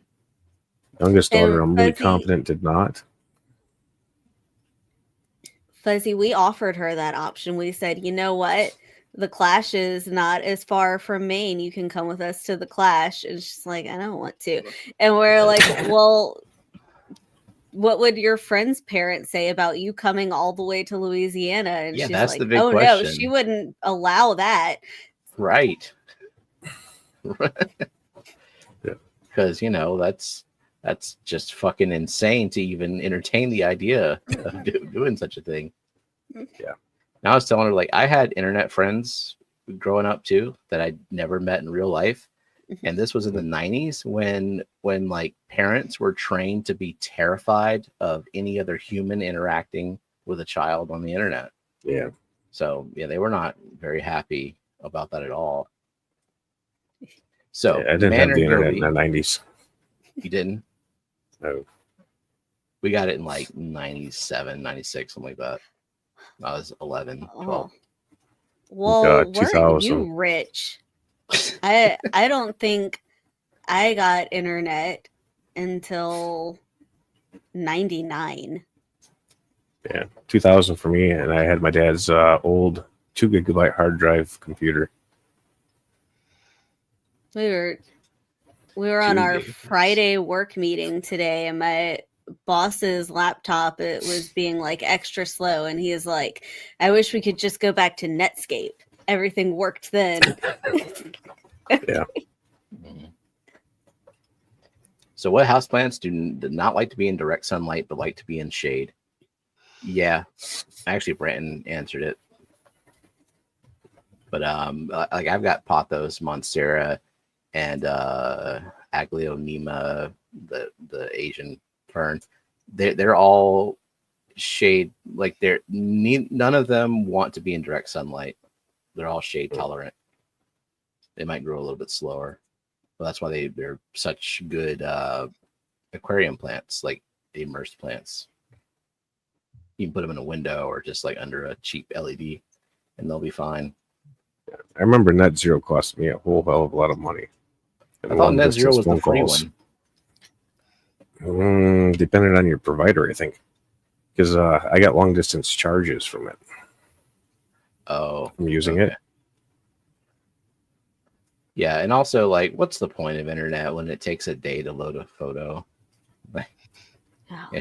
Youngest daughter, And I'm really Fuzzy- confident, did not. Fuzzy, we offered her that option. We said, you know what? The Clash is not as far from Maine. You can come with us to the Clash. And she's like, I don't want to. And we're like, well, what would your friend's parents say about you coming all the way to Louisiana? And Yeah, she's that's like, the big oh question. no, she wouldn't allow that. Right. Yeah. Because that's just fucking insane to even entertain the idea of doing such a thing. Yeah. And I was telling her, like, I had internet friends growing up too that I'd never met in real life. And this was in the 90s when like parents were trained to be terrified of any other human interacting with a child on the internet. Yeah. So yeah, they were not very happy about that at all. So I didn't have the internet Girly, in the 90s. You didn't? No. We got it in like 97, 96, something like that. I was 11, 12. Oh. Well, God, weren't 2000. you rich? I don't think I got internet until 99. Yeah, 2000 for me, and I had my dad's old 2 gigabyte hard drive computer. We were on 2 our gigabytes. Friday work meeting today, and my boss's laptop, it was being like extra slow, and he is like, I wish we could just go back to Netscape. Everything worked then. Yeah. So what houseplants do not like to be in direct sunlight but like to be in shade? Yeah, actually Brandon answered it. But like I've got pothos, monstera, and aglaonema, the Asian fern. They're all shade, like none of them want to be in direct sunlight. They're all shade tolerant. They might grow a little bit slower. Well, that's why they're such good aquarium plants, like immersed plants. You can put them in a window or just like under a cheap LED, and they'll be fine. I remember Net Zero cost me a whole hell of a lot of money. I thought Net Zero was the free one. Depending on your provider, I think, because I got long distance charges from it. Oh, from using it. Yeah, and also, like, what's the point of internet when it takes a day to load a photo? Like,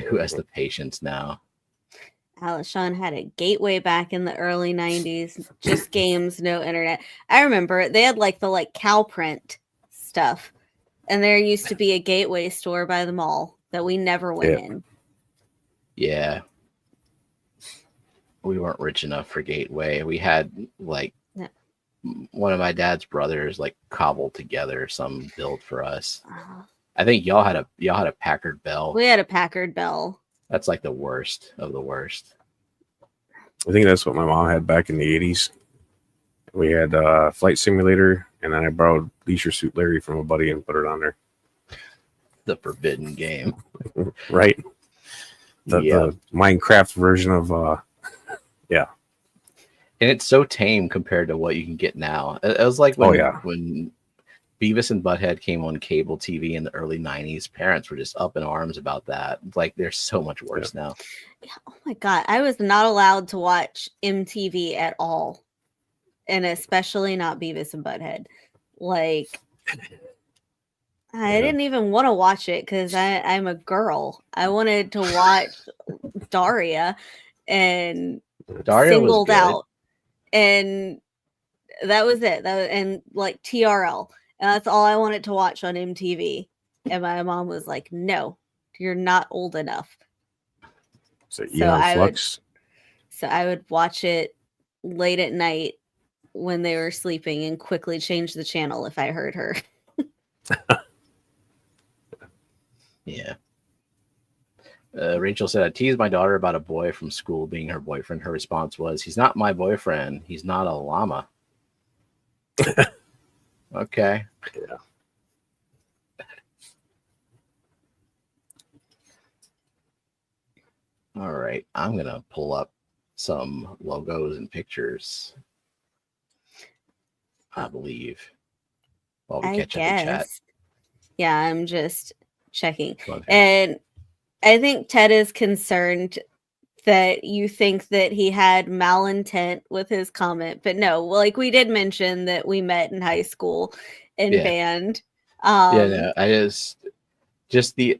who has the patience now? Alishon had a gateway back in the early 90s, just games, no internet. I remember they had like the cow print stuff, and there used to be a gateway store by the mall that we never went in. Yeah. We weren't rich enough for gateway. We had one of my dad's brothers cobbled together some build for us. I think y'all had a Packard Bell. We had a Packard Bell. That's like the worst of the worst. I think that's what my mom had back in the 80s. We had Flight Simulator, and then I borrowed Leisure Suit Larry from a buddy and put it on there. The forbidden game. Right. The Minecraft version of yeah. And it's so tame compared to what you can get now. It was like when Beavis and Butthead came on cable TV in the early 90s, parents were just up in arms about that. Like, they're so much worse now. Yeah, oh my God. I was not allowed to watch MTV at all. And especially not Beavis and Butthead. Like, I didn't even want to watch it because I'm a girl. I wanted to watch Daria and Singled Out. And that was it. And like TRL. And that's all I wanted to watch on MTV. And my mom was like, no, you're not old enough. So Flux. So I would watch it late at night when they were sleeping and quickly change the channel if I heard her. Yeah. Rachel said, I teased my daughter about a boy from school being her boyfriend. Her response was, he's not my boyfriend. He's not a llama. Okay. Yeah. All right. I'm going to pull up some logos and pictures, I believe, while we catch up in chat. Yeah, I'm just checking. And I think Ted is concerned that you think that he had malintent with his comment, but no, like we did mention that we met in high school in band. No, I just the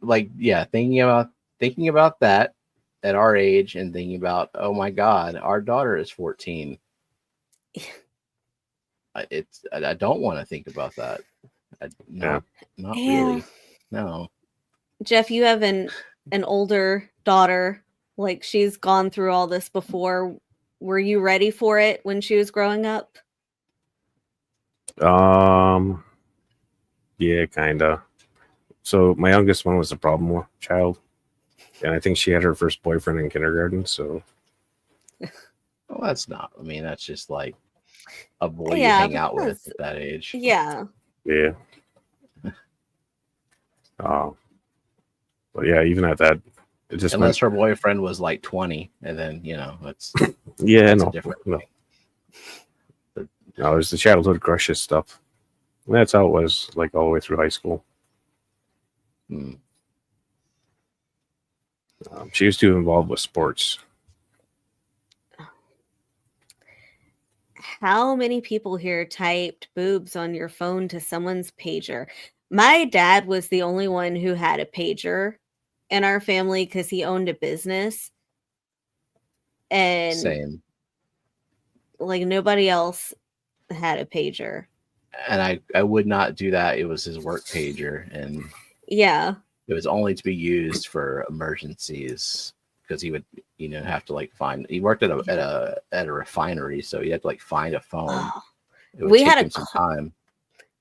thinking about that at our age and thinking about, oh my God, our daughter is 14. I don't want to think about that. Not really. No. Jeff, you have an older daughter. Like, she's gone through all this before. Were you ready for it when she was growing up? Yeah, kinda. So my youngest one was a problem child, and I think she had her first boyfriend in kindergarten. So, well, that's not. I mean, that's just like a boy you hang out with at that age. Yeah. Yeah. But yeah, even at that, it just unless her boyfriend was like 20, and then it's different. No, it was the childhood crushes stuff. And that's how it was, like all the way through high school. She was too involved with sports. How many people here typed boobs on your phone to someone's pager? My dad was the only one who had a pager in our family because he owned a business. And same. Like nobody else had a pager. And I would not do that. It was his work pager, and it was only to be used for emergencies because he would have to find. He worked at a refinery, so he had to find a phone. Oh. It would take him some time.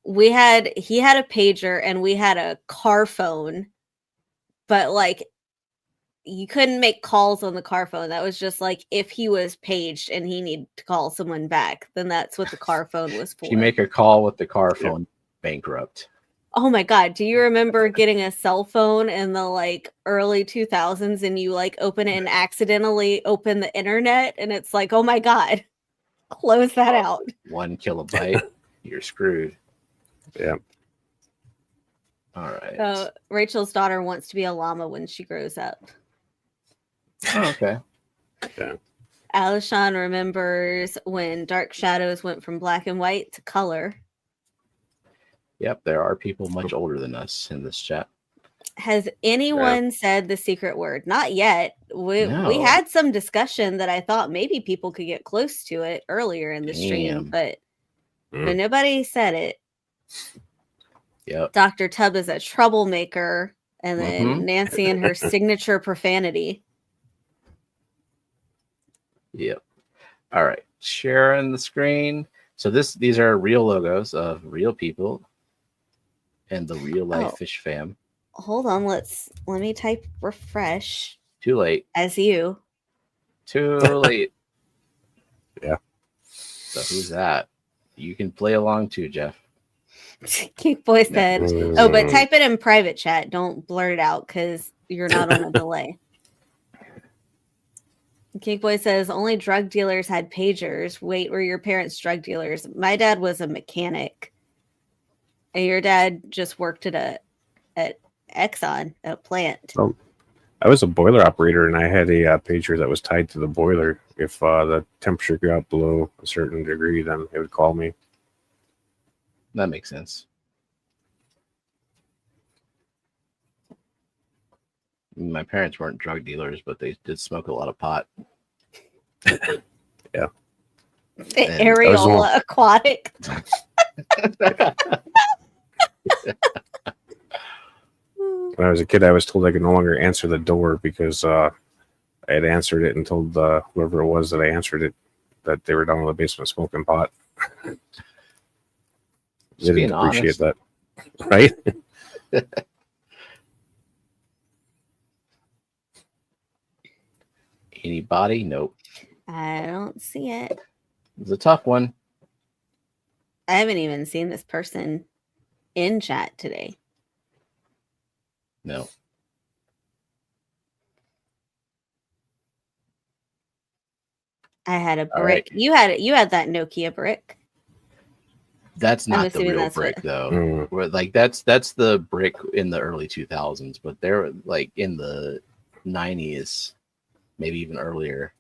He had a pager and we had a car phone, but you couldn't make calls on the car phone. That was just if he was paged and he needed to call someone back, then that's what the car phone was for. If you make a call with the car phone, bankrupt. Oh my God. Do you remember getting a cell phone in the like early 2000s and you like open it and accidentally open the internet and it's like, oh my God, close that out. 1 kilobyte, you're screwed. Yeah. All right. So Rachel's daughter wants to be a llama when she grows up. Oh, okay. Yeah. Alishon remembers when Dark Shadows went from black and white to color. Yep, there are people much older than us in this chat. Has anyone said the secret word? Not yet. We had some discussion that I thought maybe people could get close to it earlier in the stream, but nobody said it. Yep. Dr. Tub is a troublemaker, and then Nancy and her signature profanity. Yep. All right, sharing the screen. So these are real logos of real people and the real life Fishfam. Hold on, let me type refresh. Too late. As you. Too late. Yeah. So who's that? You can play along too, Jeff. Cute Boy said, oh, but type it in private chat. Don't blurt it out because you're not on a delay. Cake Boy says, only drug dealers had pagers. Wait, were your parents drug dealers? My dad was a mechanic. And your dad just worked at Exxon, a plant. Oh, I was a boiler operator, and I had a pager that was tied to the boiler. If the temperature got below a certain degree, then it would call me. That makes sense. My parents weren't drug dealers, but they did smoke a lot of pot. Yeah. Areola Aquatic. When I was a kid, I was told I could no longer answer the door because I had answered it and told whoever it was that I answered it that they were down in the basement smoking pot. They didn't appreciate that, right? Anybody? Nope. I don't see it. It's a tough one. I haven't even seen this person in chat today. No. I had a brick. Right. You had that Nokia brick. That's not the real brick, though. Like that's the brick in the early 2000s, but they're like in the 90s, maybe even earlier.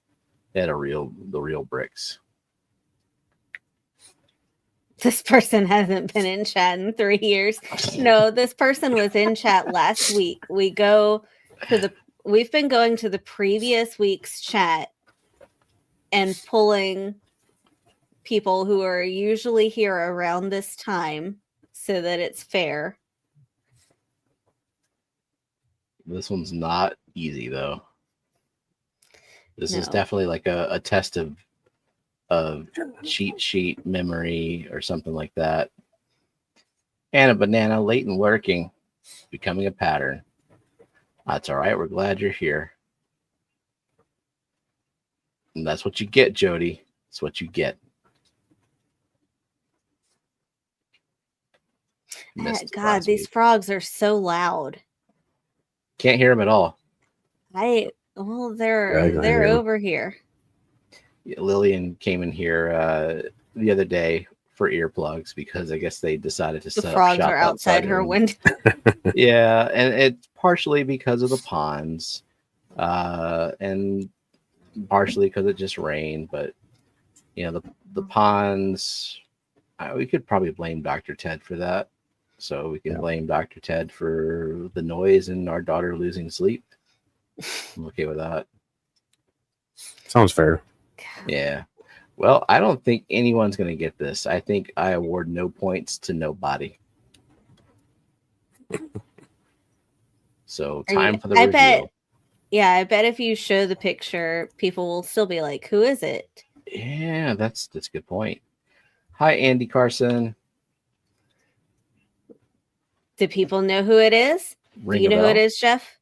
They had the real bricks. This person hasn't been in chat in 3 years. No, this person was in chat last week. We've been going to the previous week's chat and pulling people who are usually here around this time so that it's fair. This one's not easy, though. This is definitely like a test of cheat sheet memory or something like that. And a banana late and working, becoming a pattern. That's all right. We're glad you're here. And that's what you get, Jody. That's what you get. God, these frogs are so loud. Can't hear them at all. They're over here. Lillian came in here the other day for earplugs because I guess they decided to set up shop. The frogs are outside her window. Yeah, and it's partially because of the ponds, and partially because it just rained. But you know, the ponds, we could probably blame Dr. Ted for that. So we can blame Dr. Ted for the noise and our daughter losing sleep. I'm okay with that. Sounds fair. Yeah. Well, I don't think anyone's going to get this. I think I award no points to nobody. So time for the reveal. I bet if you show the picture, people will still be like, who is it? Yeah, that's a good point. Hi, Andy Carson. Do people know who it is? Do you know who it is, Jeff?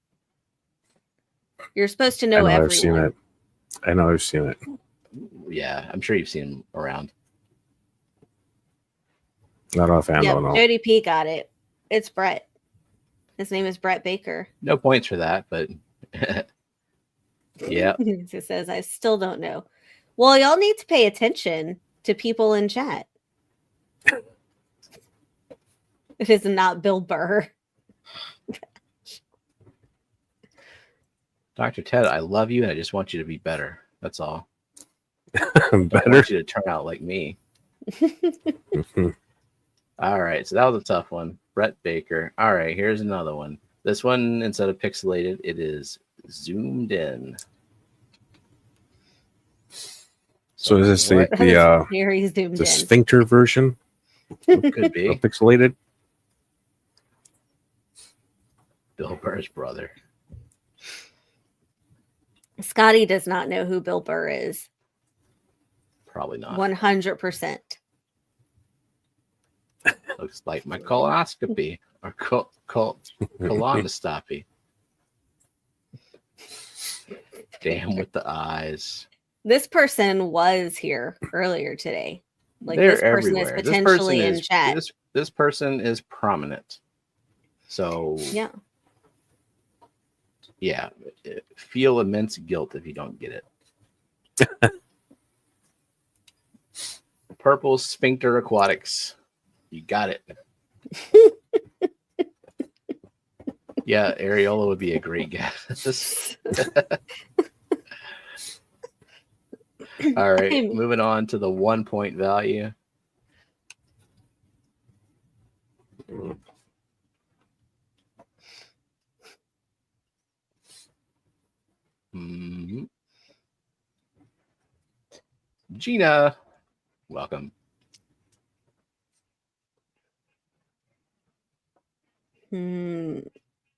You're supposed to know everyone. I've seen it. I know I've seen it. Yeah, I'm sure you've seen him around. Not offhand, yeah, no. Jody P got it. It's Brett. His name is Brett Baker. No points for that, but yeah. It says, I still don't know. Well, y'all need to pay attention to people in chat. It is not Bill Burr. Dr. Ted, I love you and I just want you to be better. That's all. I Better. want you to turn out like me. All right, so that was a tough one. Brett Baker. All right, here's another one. This one, instead of pixelated, it is zoomed in. So is this Here he's zoomed the in. sphincter version? Could be. Pixelated? Bill Burr's brother. Scotty does not know who Bill Burr is. Probably not. 100%. Looks like my colonoscopy or colonoscopy. Damn with the eyes. This person was here earlier today. Like They're this person everywhere. is potentially in chat. This person is prominent. So yeah, feel immense guilt if you don't get it. Purple Sphincter Aquatics. You got it. Yeah, Areola would be a great guess. All right, moving on to the 1 point value. Gina, welcome.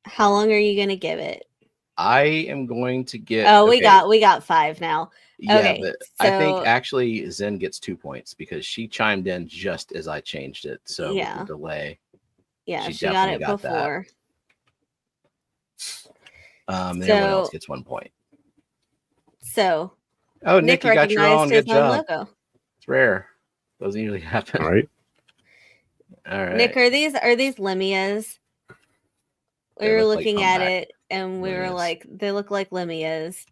How long are you gonna give it? I am going to get. Oh, we got 5 now. Yeah, okay, but so, I think actually Zen gets 2 points because she chimed in just as I changed it. So with the delay. Yeah, she got it before. Everyone else gets 1 point. So oh, Nick, you got your own. Good job. Logo. It's rare. Doesn't usually happen. All right. All right. Nick, are these Limias? We were looking at it and we were like, they look like Limias.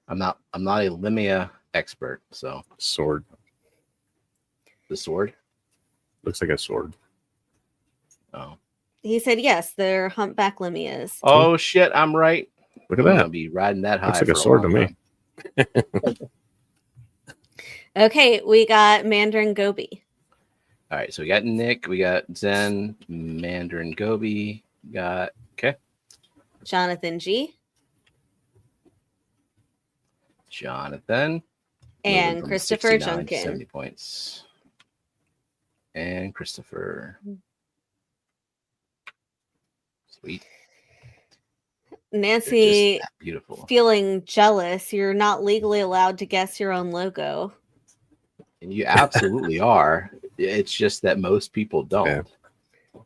I'm not a Limia expert, so sword. The sword? Looks like a sword. Oh. He said yes, they're humpback Limias. Oh shit, I'm right. Look at that. I'll be riding that high. Looks like a sword to me. Okay, we got Mandarin Goby. All right, so we got Nick, we got Zen, Mandarin Goby, got Jonathan G. Jonathan. And Christopher Junkin. 70 points. And Christopher. Sweet. Nancy, beautiful. Feeling jealous. You're not legally allowed to guess your own logo. And you absolutely are. It's just that most people don't. Yeah.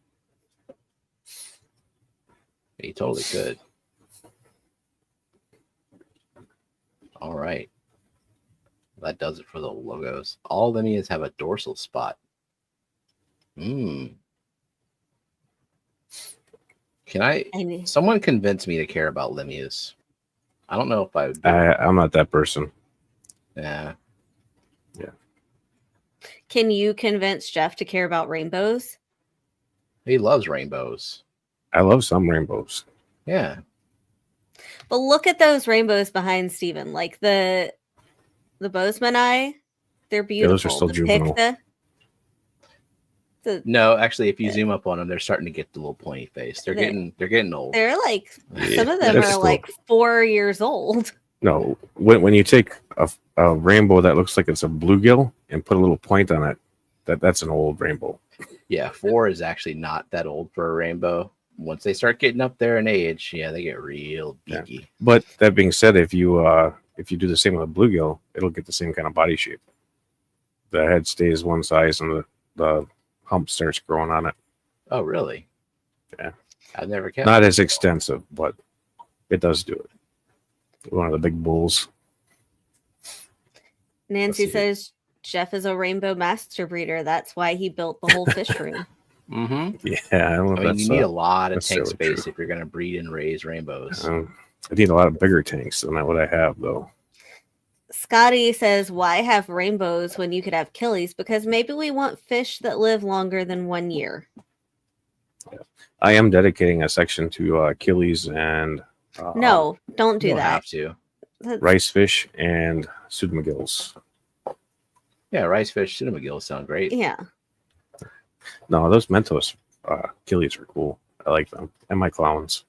You totally could. All right. That does it for the logos. All Limias have a dorsal spot. Can someone convince me to care about Limias? I don't know if I would. I'm not that person. Yeah. Can you convince Jeff to care about rainbows? He loves rainbows. I love some rainbows. Yeah. But look at those rainbows behind Steven. Like the Bozeman eye. They're beautiful. Yeah, those are still juvenile. No, actually, if you zoom up on them, they're starting to get the little pointy face. They're getting old. They're like some of them are like 4 years old. No, when you take a rainbow that looks like it's a bluegill and put a little point on it, that's an old rainbow. Yeah, 4 is actually not that old for a rainbow. Once they start getting up there in age, they get real beaky. Yeah. But that being said, if you do the same with a bluegill, it'll get the same kind of body shape. The head stays one size and the hump starts growing on it. Oh, really? Yeah. I've never kept Not as extensive, but it does do it. One of the big bulls. Nancy says Jeff is a rainbow master breeder. That's why he built the whole fish room. Mm-hmm. Yeah, I don't know. I mean, you need a lot of tank necessarily space true. if you're going to breed and raise rainbows. I need a lot of bigger tanks than what I have, though. Scotty says, why have rainbows when you could have killies? Because maybe we want fish that live longer than 1 year. I am dedicating a section to Achilles and No, don't do You don't that. have to. rice fish and pseudomagills. Yeah, rice fish, cinnamagills sound great. Yeah. No, those Mentos Achilles are cool. I like them. And my clowns.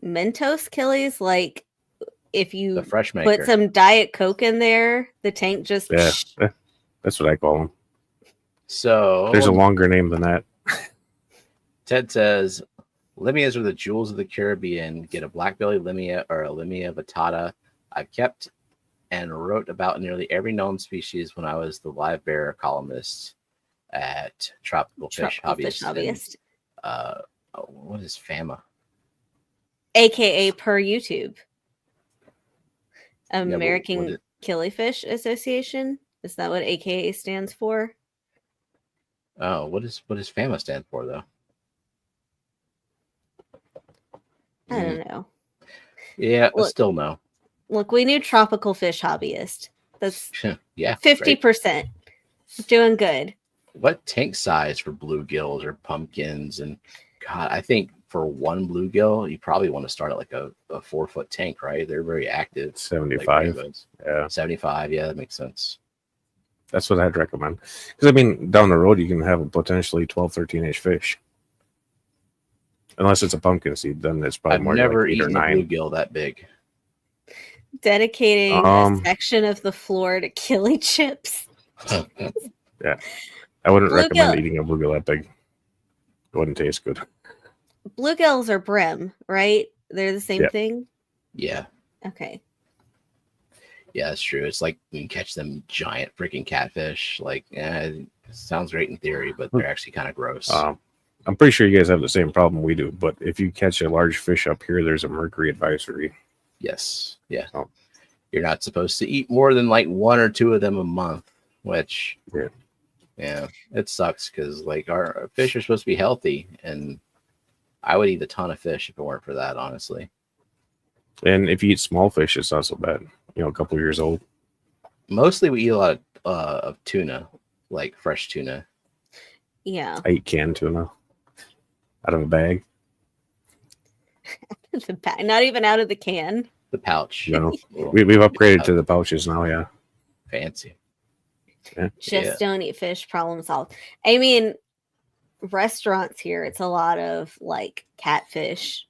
Mentos killies, like if you The fresh maker. put some Diet Coke in there, the tank just... Yeah, that's what I call them. So There's a longer name than that. Ted says, Limias are the jewels of the Caribbean. Get a black belly Limia or a Limia vittata. I've kept and wrote about nearly every known species when I was the live bear columnist at Tropical Fish Hobbyist. What is FAMA? AKA per YouTube. Yeah, American Killifish Association. Is that what AKA stands for? Oh, what does FAMA stand for, though? I don't know. Yeah, still no. Look, we knew Tropical Fish Hobbyist. That's yeah, 50%. Doing good. What tank size for bluegills or pumpkins? And God, I think for one bluegill, you probably want to start at like a 4-foot tank, right? They're very active. 75. Like yeah. 75. Yeah, that makes sense. That's what I'd recommend. Because, I mean, down the road, you can have a potentially 12, 13-inch fish. Unless it's a pumpkin seed, then it's probably more never like 8 or eaten 9. a bluegill that big. Dedicating a section of the floor to killie chips. Yeah. I wouldn't recommend eating a bluegill that big. It wouldn't taste good. Bluegills are brim, right? They're the same thing? Yeah. Okay. Yeah, that's true. It's like you can catch them giant freaking catfish. Like, it sounds great in theory, but they're actually kind of gross. I'm pretty sure you guys have the same problem we do, but if you catch a large fish up here, there's a mercury advisory. Yes. Yeah. Oh. You're not supposed to eat more than like 1 or 2 of them a month, which, yeah, it sucks because like our fish are supposed to be healthy, and I would eat a ton of fish if it weren't for that, honestly. And if you eat small fish, it's not so bad. You know, a couple of years old. Mostly we eat a lot of tuna, like fresh tuna. Yeah. I eat canned tuna out of a bag. Not even out of the can. The pouch. No, we've upgraded to the pouches now. Yeah. Fancy. Yeah. Just don't eat fish. Problem solved. I mean, restaurants here, it's a lot of like catfish.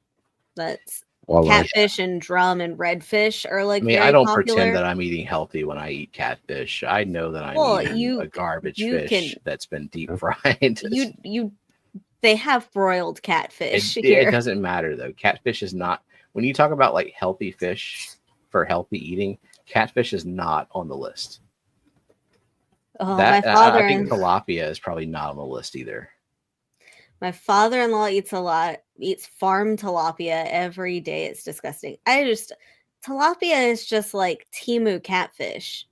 That's catfish and drum and redfish are like. I mean, very I don't popular. pretend that I'm eating healthy when I eat catfish. I know that I'm eating a garbage fish that's been deep fried. They have broiled catfish here. It doesn't matter though. Catfish is not. When you talk about like healthy fish for healthy eating, catfish is not on the list. Oh, my father. I think tilapia is probably not on the list either. My father-in-law eats farm tilapia every day. It's disgusting. Tilapia is just like Temu catfish.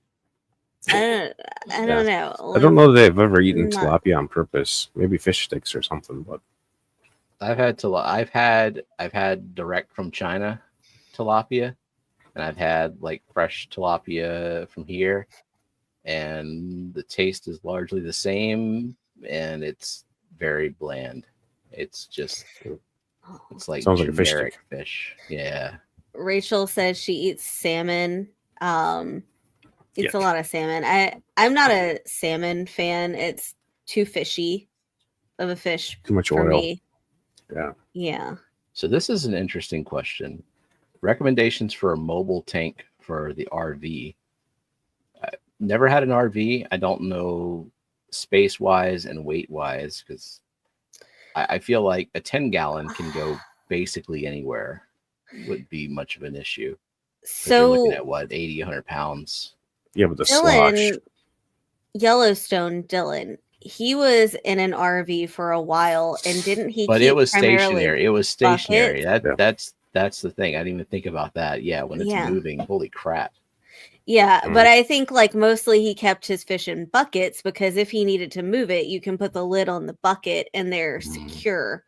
I don't know. I don't know that they've ever eaten tilapia on purpose. Maybe fish sticks or something, but I've had direct from China tilapia, and I've had like fresh tilapia from here, and the taste is largely the same, and it's very bland. It's like sounds generic like a fish. Yeah. Rachel says she eats salmon. Eats a lot of salmon. I'm not a salmon fan. It's too fishy of a fish. Too much for oil. Me. Yeah. Yeah. So this is an interesting question. Recommendations for a mobile tank for the RV. I never had an RV. I don't know space wise and weight wise, because I feel like a 10-gallon can go basically anywhere. Wouldn't be much of an issue. So you're looking at what, 80, 100 pounds. Yeah, with the slosh. Yellowstone Dylan. He was in an RV for a while, and didn't he? But it was stationary. It was stationary. Buckets? That's the thing. I didn't even think about that. Yeah, when it's moving, holy crap. Yeah, Mm. but I think like mostly he kept his fish in buckets because if he needed to move it, you can put the lid on the bucket and they're secure.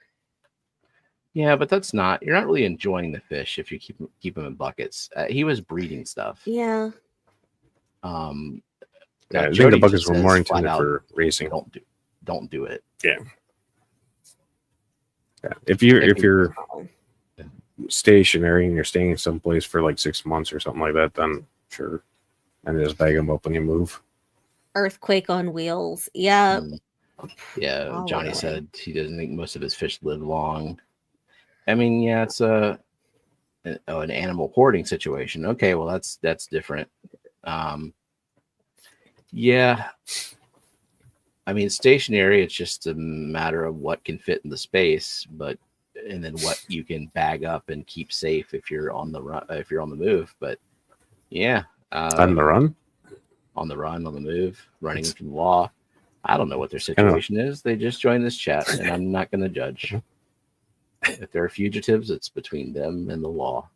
Yeah, but that's not. You're not really enjoying the fish if you keep them in buckets. He was breeding stuff. Yeah. Yeah, I think Jody the buckets just were more says flat intended out, for racing. Don't do it. Yeah. If you're stationary and you're staying someplace for like 6 months or something like that, then sure, and just bag them up when you move. Earthquake on wheels. Yeah. Yeah, Johnny Probably. said he doesn't think most of his fish live long. I mean, yeah, it's an animal hoarding situation. Okay, well that's different. Yeah, I mean, stationary. It's just a matter of what can fit in the space, and then what you can bag up and keep safe if you're on the run, if you're on the move. But yeah, On the run, on the move, running from the law. I don't know what their situation is. They just joined this chat, and I'm not going to judge. If they're fugitives, it's between them and the law.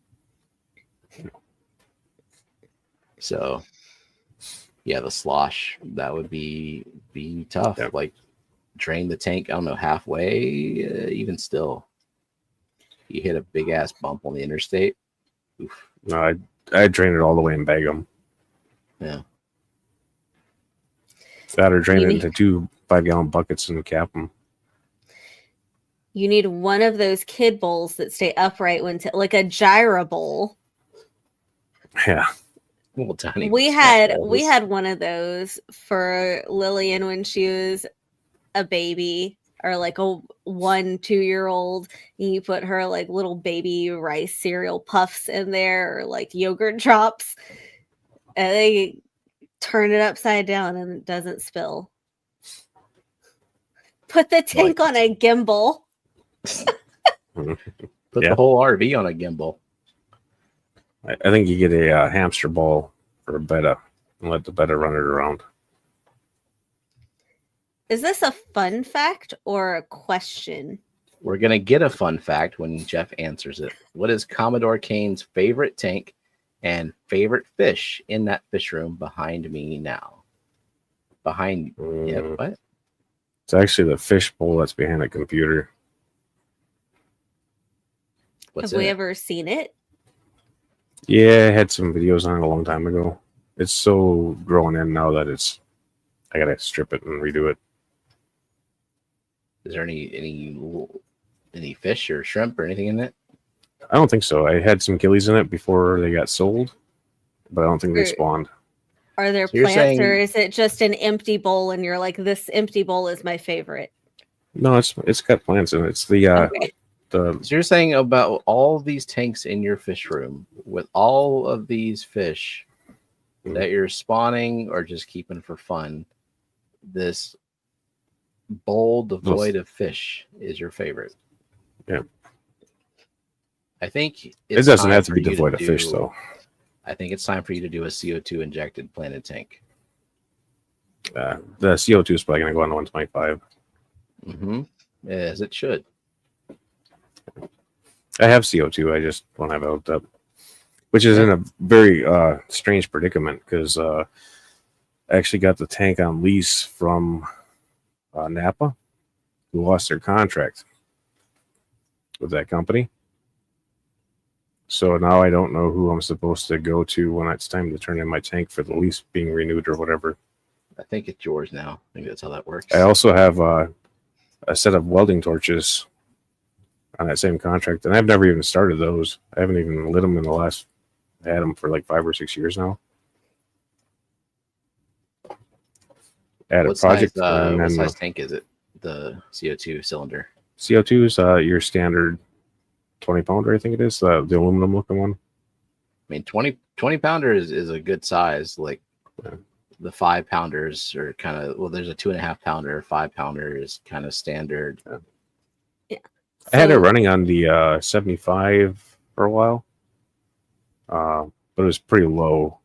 So, yeah, the slosh, that would be tough. Yep. Like, drain the tank, I don't know, halfway, even still. You hit a big ass bump on the interstate. Oof. no, I drain it all the way and bag them. Yeah. That or drain it into 2 5-gallon buckets and cap them. You need one of those kid bowls that stay upright like a gyro bowl. Yeah. Well, tiny. We had one of those for Lillian when she was a baby, or like a 1-2-year-old. And you put her like little baby rice cereal puffs in there, or like yogurt drops, and they turn it upside down and it doesn't spill. Put the tank on a gimbal. Put the whole RV on a gimbal. I think you get a hamster ball for a betta and let the betta run it around. Is this a fun fact or a question? We're going to get a fun fact when Jeff answers it. What is Commodore Kane's favorite tank and favorite fish in that fish room behind me now? Yeah, what? It's actually the fish bowl that's behind the computer. Have we ever seen it? Yeah, I had some videos on it a long time ago. It's so grown in now that I gotta strip it and redo it. Is there any fish or shrimp or anything in it? I don't think so. I had some gillies in it before they got sold, but I don't think they spawned. Are there plants, or is it just an empty bowl and you're like, this empty bowl is my favorite? No, it's got plants in it. It's the okay. So you're saying about all these tanks in your fish room with all of these fish that you're spawning or just keeping for fun, this bowl devoid of fish is your favorite. Yeah. I think it doesn't have to be devoid of fish, though. I think it's time for you to do a CO2 injected planted tank. The CO2 is probably going to go on the 125. As it should. I have CO2. I just don't have it hooked up, which is in a very strange predicament because I actually got the tank on lease from Napa, who lost their contract with that company. So now I don't know who I'm supposed to go to when it's time to turn in my tank for the lease being renewed or whatever. I think it's yours now. I think that's how that works. I also have a set of welding torches on that same contract, and I've never even started those. I haven't even lit them I had them for like 5 or 6 years now. At what a project. What size tank is it? The CO2 cylinder. CO2 is your standard 20-pounder, I think it is, the aluminum looking one. I mean, 20 pounder is a good size. Like the 5 pounders are kind of, well, there's a 2.5 pounder, 5 pounder is kind of standard. Yeah. I had it running on the 75 for a while, but it was pretty low.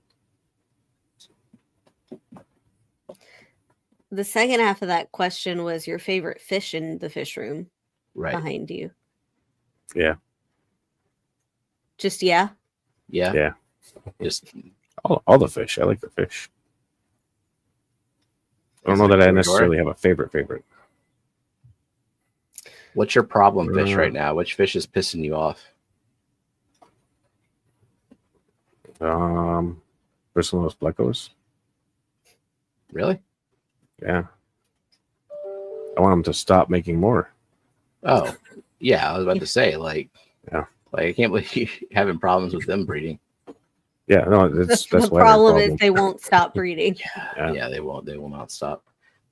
The second half of that question was your favorite fish in the fish room behind you. Yeah. Just yeah. Just All the fish. I like the fish. I don't Is know it a that I corridor? necessarily have a favorite. What's your problem fish right now? Which fish is pissing you off? Bristlenose plecos. Really? Yeah. I want them to stop making more. Oh, yeah. I was about to say, like, Yeah. Like, I can't believe you're having problems with them breeding. Yeah, no, that's The why problem is they won't stop breeding. Yeah, they won't. They will not stop.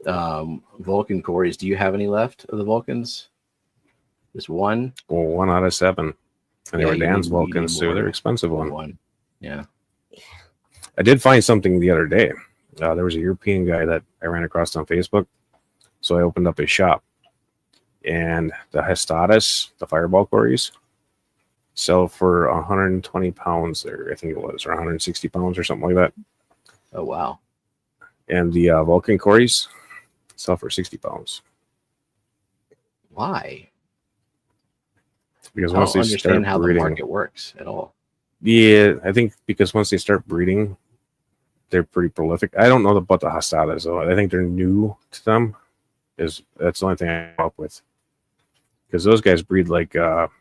Vulcan Corys. Do you have any left of the Vulcans? Just one? Well, 1 out of 7. And they were Dan's Vulcans, so they're expensive one. Yeah. I did find something the other day. There was a European guy that I ran across on Facebook. So I opened up his shop. And the Hestatus, the fireball quarries, sell for 120 pounds there, I think it was, or 160 pounds or something like that. Oh, wow. And the Vulcan quarries sell for 60 pounds. Why? Because I once don't they understand start how breeding, the market works at all. Yeah, I think because once they start breeding, they're pretty prolific. I don't know about the Hastadas, though. I think they're new to them. That's the only thing I come up with. Because those guys breed like orange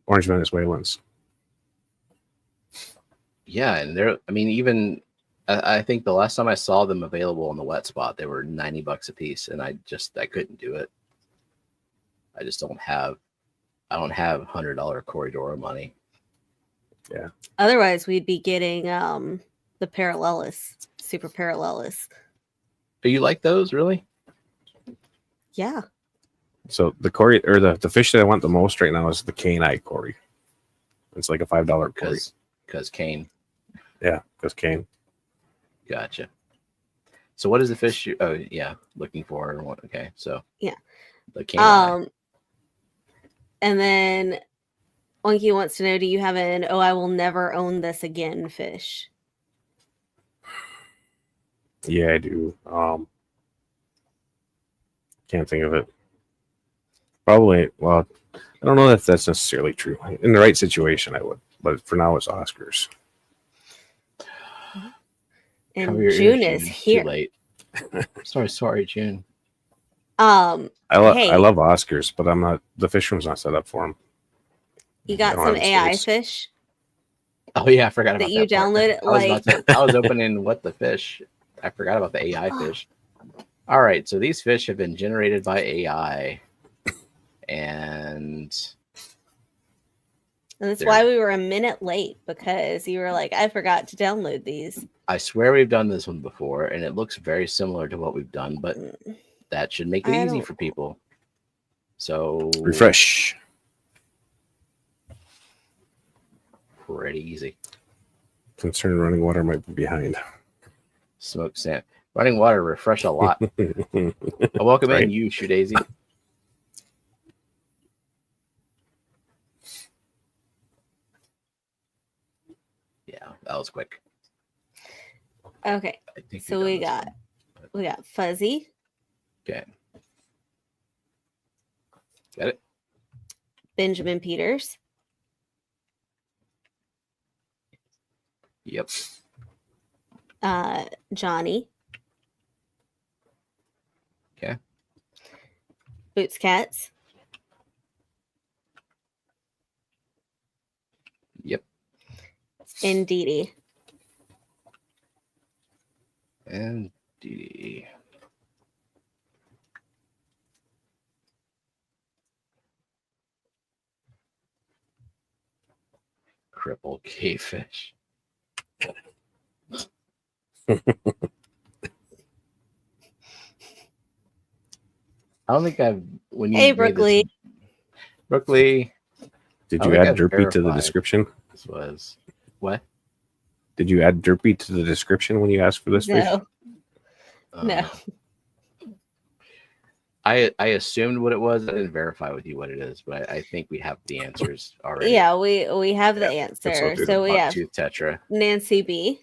Venezuelans. Yeah, and they're, I mean, even I think the last time I saw them available on the wet spot, they were $90 a piece, and I couldn't do it. I just don't have $100 Corridor money. Yeah. Otherwise, we'd be getting the Parallelis, Super Parallelis. Do you like those, really? Yeah. So the Cory, or the fish that I want the most right now is the cane eye Cory. It's like a $5 Cory. Because cane. Yeah, because cane. Gotcha. So what is the fish you? Oh yeah, looking for. Okay, so yeah, the cane eye. And then Oinky wants to know: do you have an "oh, I will never own this again" fish? Yeah, I do. Can't think of it. Probably. Well, I don't know if that's necessarily true. In the right situation, I would. But for now, it's Oscars. And June is here. Too late. sorry, June. I love Oscars, but I'm not. The fish room's not set up for them. You got some AI fish. Oh yeah, I forgot about that. You downloaded. I was opening what the fish. I forgot about the AI fish. All right, so these fish have been generated by AI, and that's why we were a minute late, because you were like, I forgot to download these. I swear we've done this one before, and it looks very similar to what we've done, but that should make it easy for people. So refresh. Pretty easy. Concerned running water might be behind. Smoke sand. Running water refresh a lot. Welcome in, you Shoe Daisy. Yeah, that was quick. Okay, so we got Fuzzy. Okay, got it. Benjamin Peters. Yep. Johnny. Okay. Boots Cats. Yep. And Dee Dee. And Dee Dee. Crippled cavefish. I don't think I've. When you Brookley. Brookley. Did you add Derpy to the description? This was what? Did you add Derpy to the description when you asked for this fish? No. I assumed what it was. I didn't verify with you what it is, but I think we have the answers already. Yeah, we have the answer. So we have Tooth Tetra. Nancy B.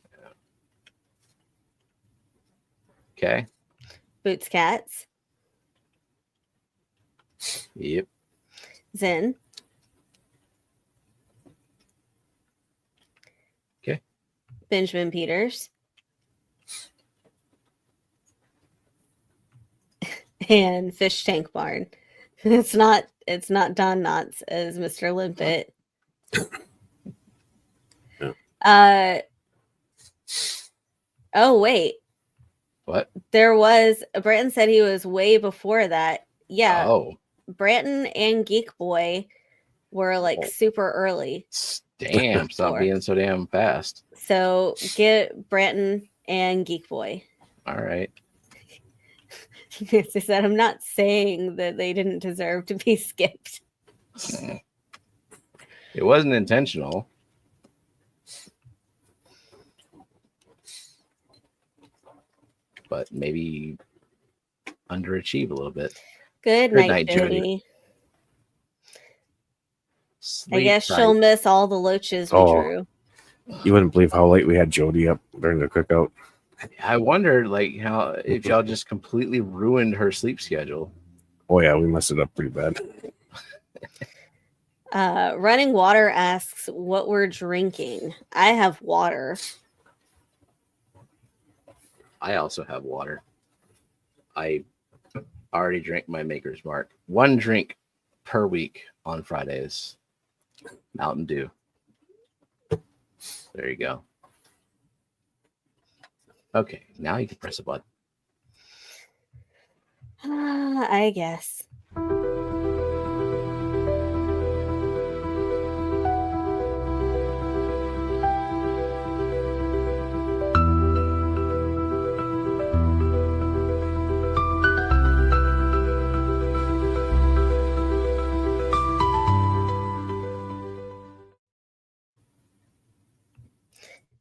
Okay. Boots Cats. Yep. Zen. Benjamin Peters. And Fish Tank Barn. It's not Don Knotts as Mr. Limpet. Oh wait. What? There was Branton said he was way before that. Yeah. Oh. Branton and Geek Boy were like super early. Damn, stop being so damn fast. So get Branton and Geek Boy. All right. Nancy said, I'm not saying that they didn't deserve to be skipped. It wasn't intentional. But maybe underachieve a little bit. Good night, Jody. I guess she'll miss all the loaches we drew. You wouldn't believe how late we had Jody up during the cookout. I wondered, like, how if y'all just completely ruined her sleep schedule. Oh yeah, we messed it up pretty bad. Running Water asks what we're drinking. I have water. I also have water. I already drank my Maker's Mark. 1 drink per week on Fridays. Mountain Dew. There you go. Okay, now you can press a button. I guess.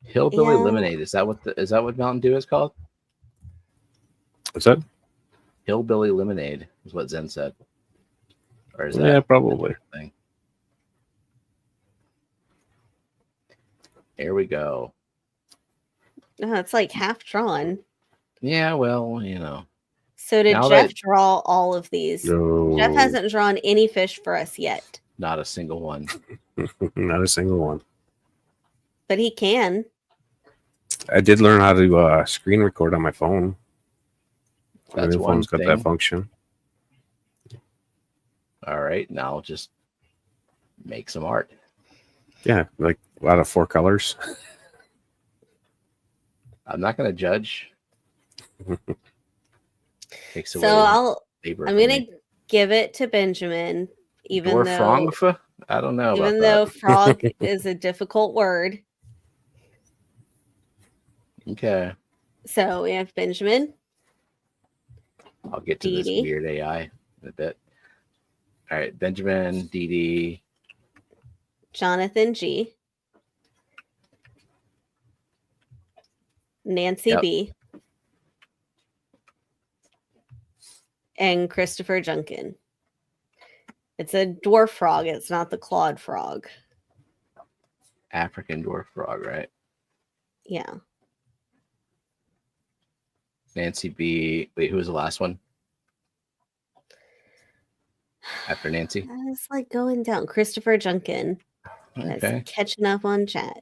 Hillbilly Lemonade. Is that what Mountain Dew is called? What's that? Hillbilly Lemonade is what Zen said. Or is that probably thing? Here we go. Oh, it's like half drawn. Yeah, well, you know. So did Jeff draw all of these? No. Jeff hasn't drawn any fish for us yet. Not a single one. Not a single one. But he can. I did learn how to screen record on my phone. That's my phone's got that function. All right, now just make some art. Yeah, like a lot of 4 colors. I'm not going to judge. Takes away I'm going to give it to Benjamin, even though I don't know. Even though frog is a difficult word. Okay. So we have Benjamin. I'll get to this weird AI in a bit. All right, Benjamin, Dee, Jonathan G, Nancy B, and Christopher Junkin. It's a dwarf frog. It's not the clawed frog. African dwarf frog, right? Yeah. Nancy B. Wait, who was the last one? After Nancy? It's like going down. Christopher Junkin. Okay. That's catching up on chat.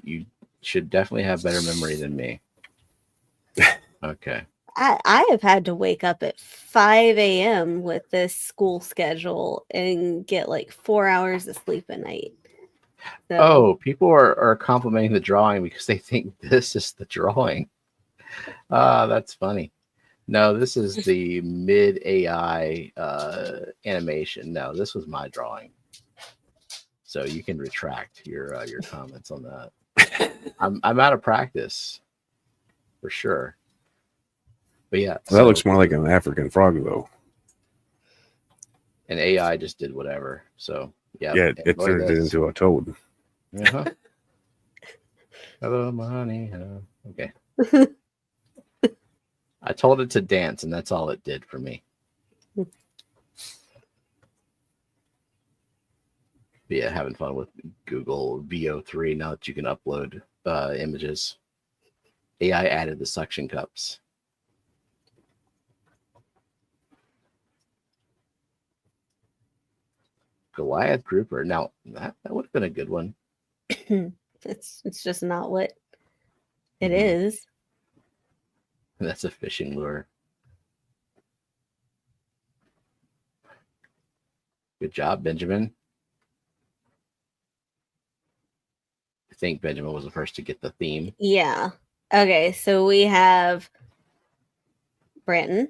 You should definitely have better memory than me. Okay. I have had to wake up at 5 a.m. with this school schedule and get like 4 hours of sleep a night. So, oh, people are complimenting the drawing because they think this is the drawing. That's funny. No, this is the mid AI animation. No, this was my drawing. So you can retract your comments on that. I'm out of practice for sure. But yeah, that looks more like an African frog though. And AI just did whatever. So yeah, it turned it into a toad. Uh-huh. Hello, my honey. Okay. I told it to dance, and that's all it did for me. But yeah, having fun with Google VO3 now that you can upload images. AI added the suction cups. Goliath grouper. Now that would have been a good one. It's just not what it Mhm. is. That's a fishing lure. Good job, Benjamin. I think Benjamin was the first to get the theme. Yeah. Okay, so we have Branton.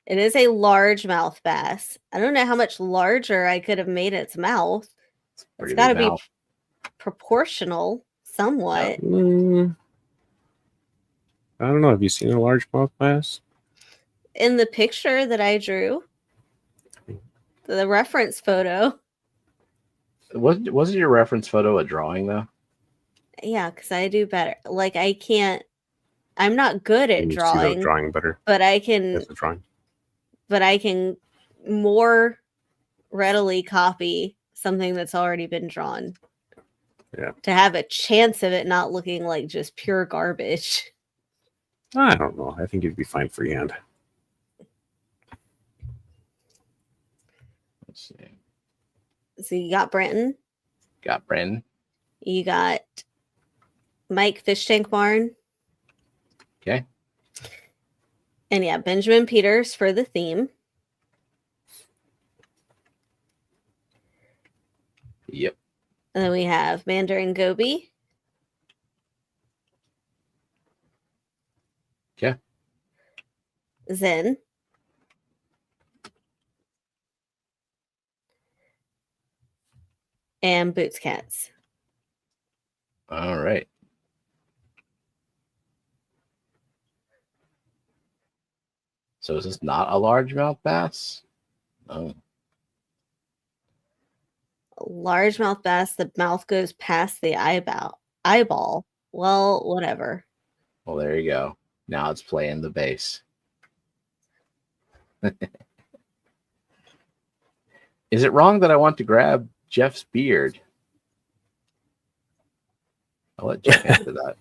It is a largemouth bass. I don't know how much larger I could have made its mouth. It's Pretty got to big be mouth. proportional somewhat. I don't know. Have you seen a largemouth bass? In the picture that I drew, the reference photo. Wasn't your reference photo a drawing though? Yeah, because I do better. Like I'm not good at You see the drawing, drawing better. but I can That's the drawing. more readily copy something that's already been drawn. Yeah. To have a chance of it not looking like just pure garbage. I don't know. I think you'd be fine freehand. Let's see. So you got Branton. Got Brandon. You got Mike Fish Tank Barn. Okay. And yeah, Benjamin Peters for the theme. Yep. And then we have Mandarin Goby. Okay. Zen. And Boots Cats. All right. So is this not a largemouth bass? Oh. Largemouth bass, the mouth goes past the eyeball. Well, whatever. Well, there you go. Now it's playing the bass. Is it wrong that I want to grab Jeff's beard? I'll let Jeff answer that.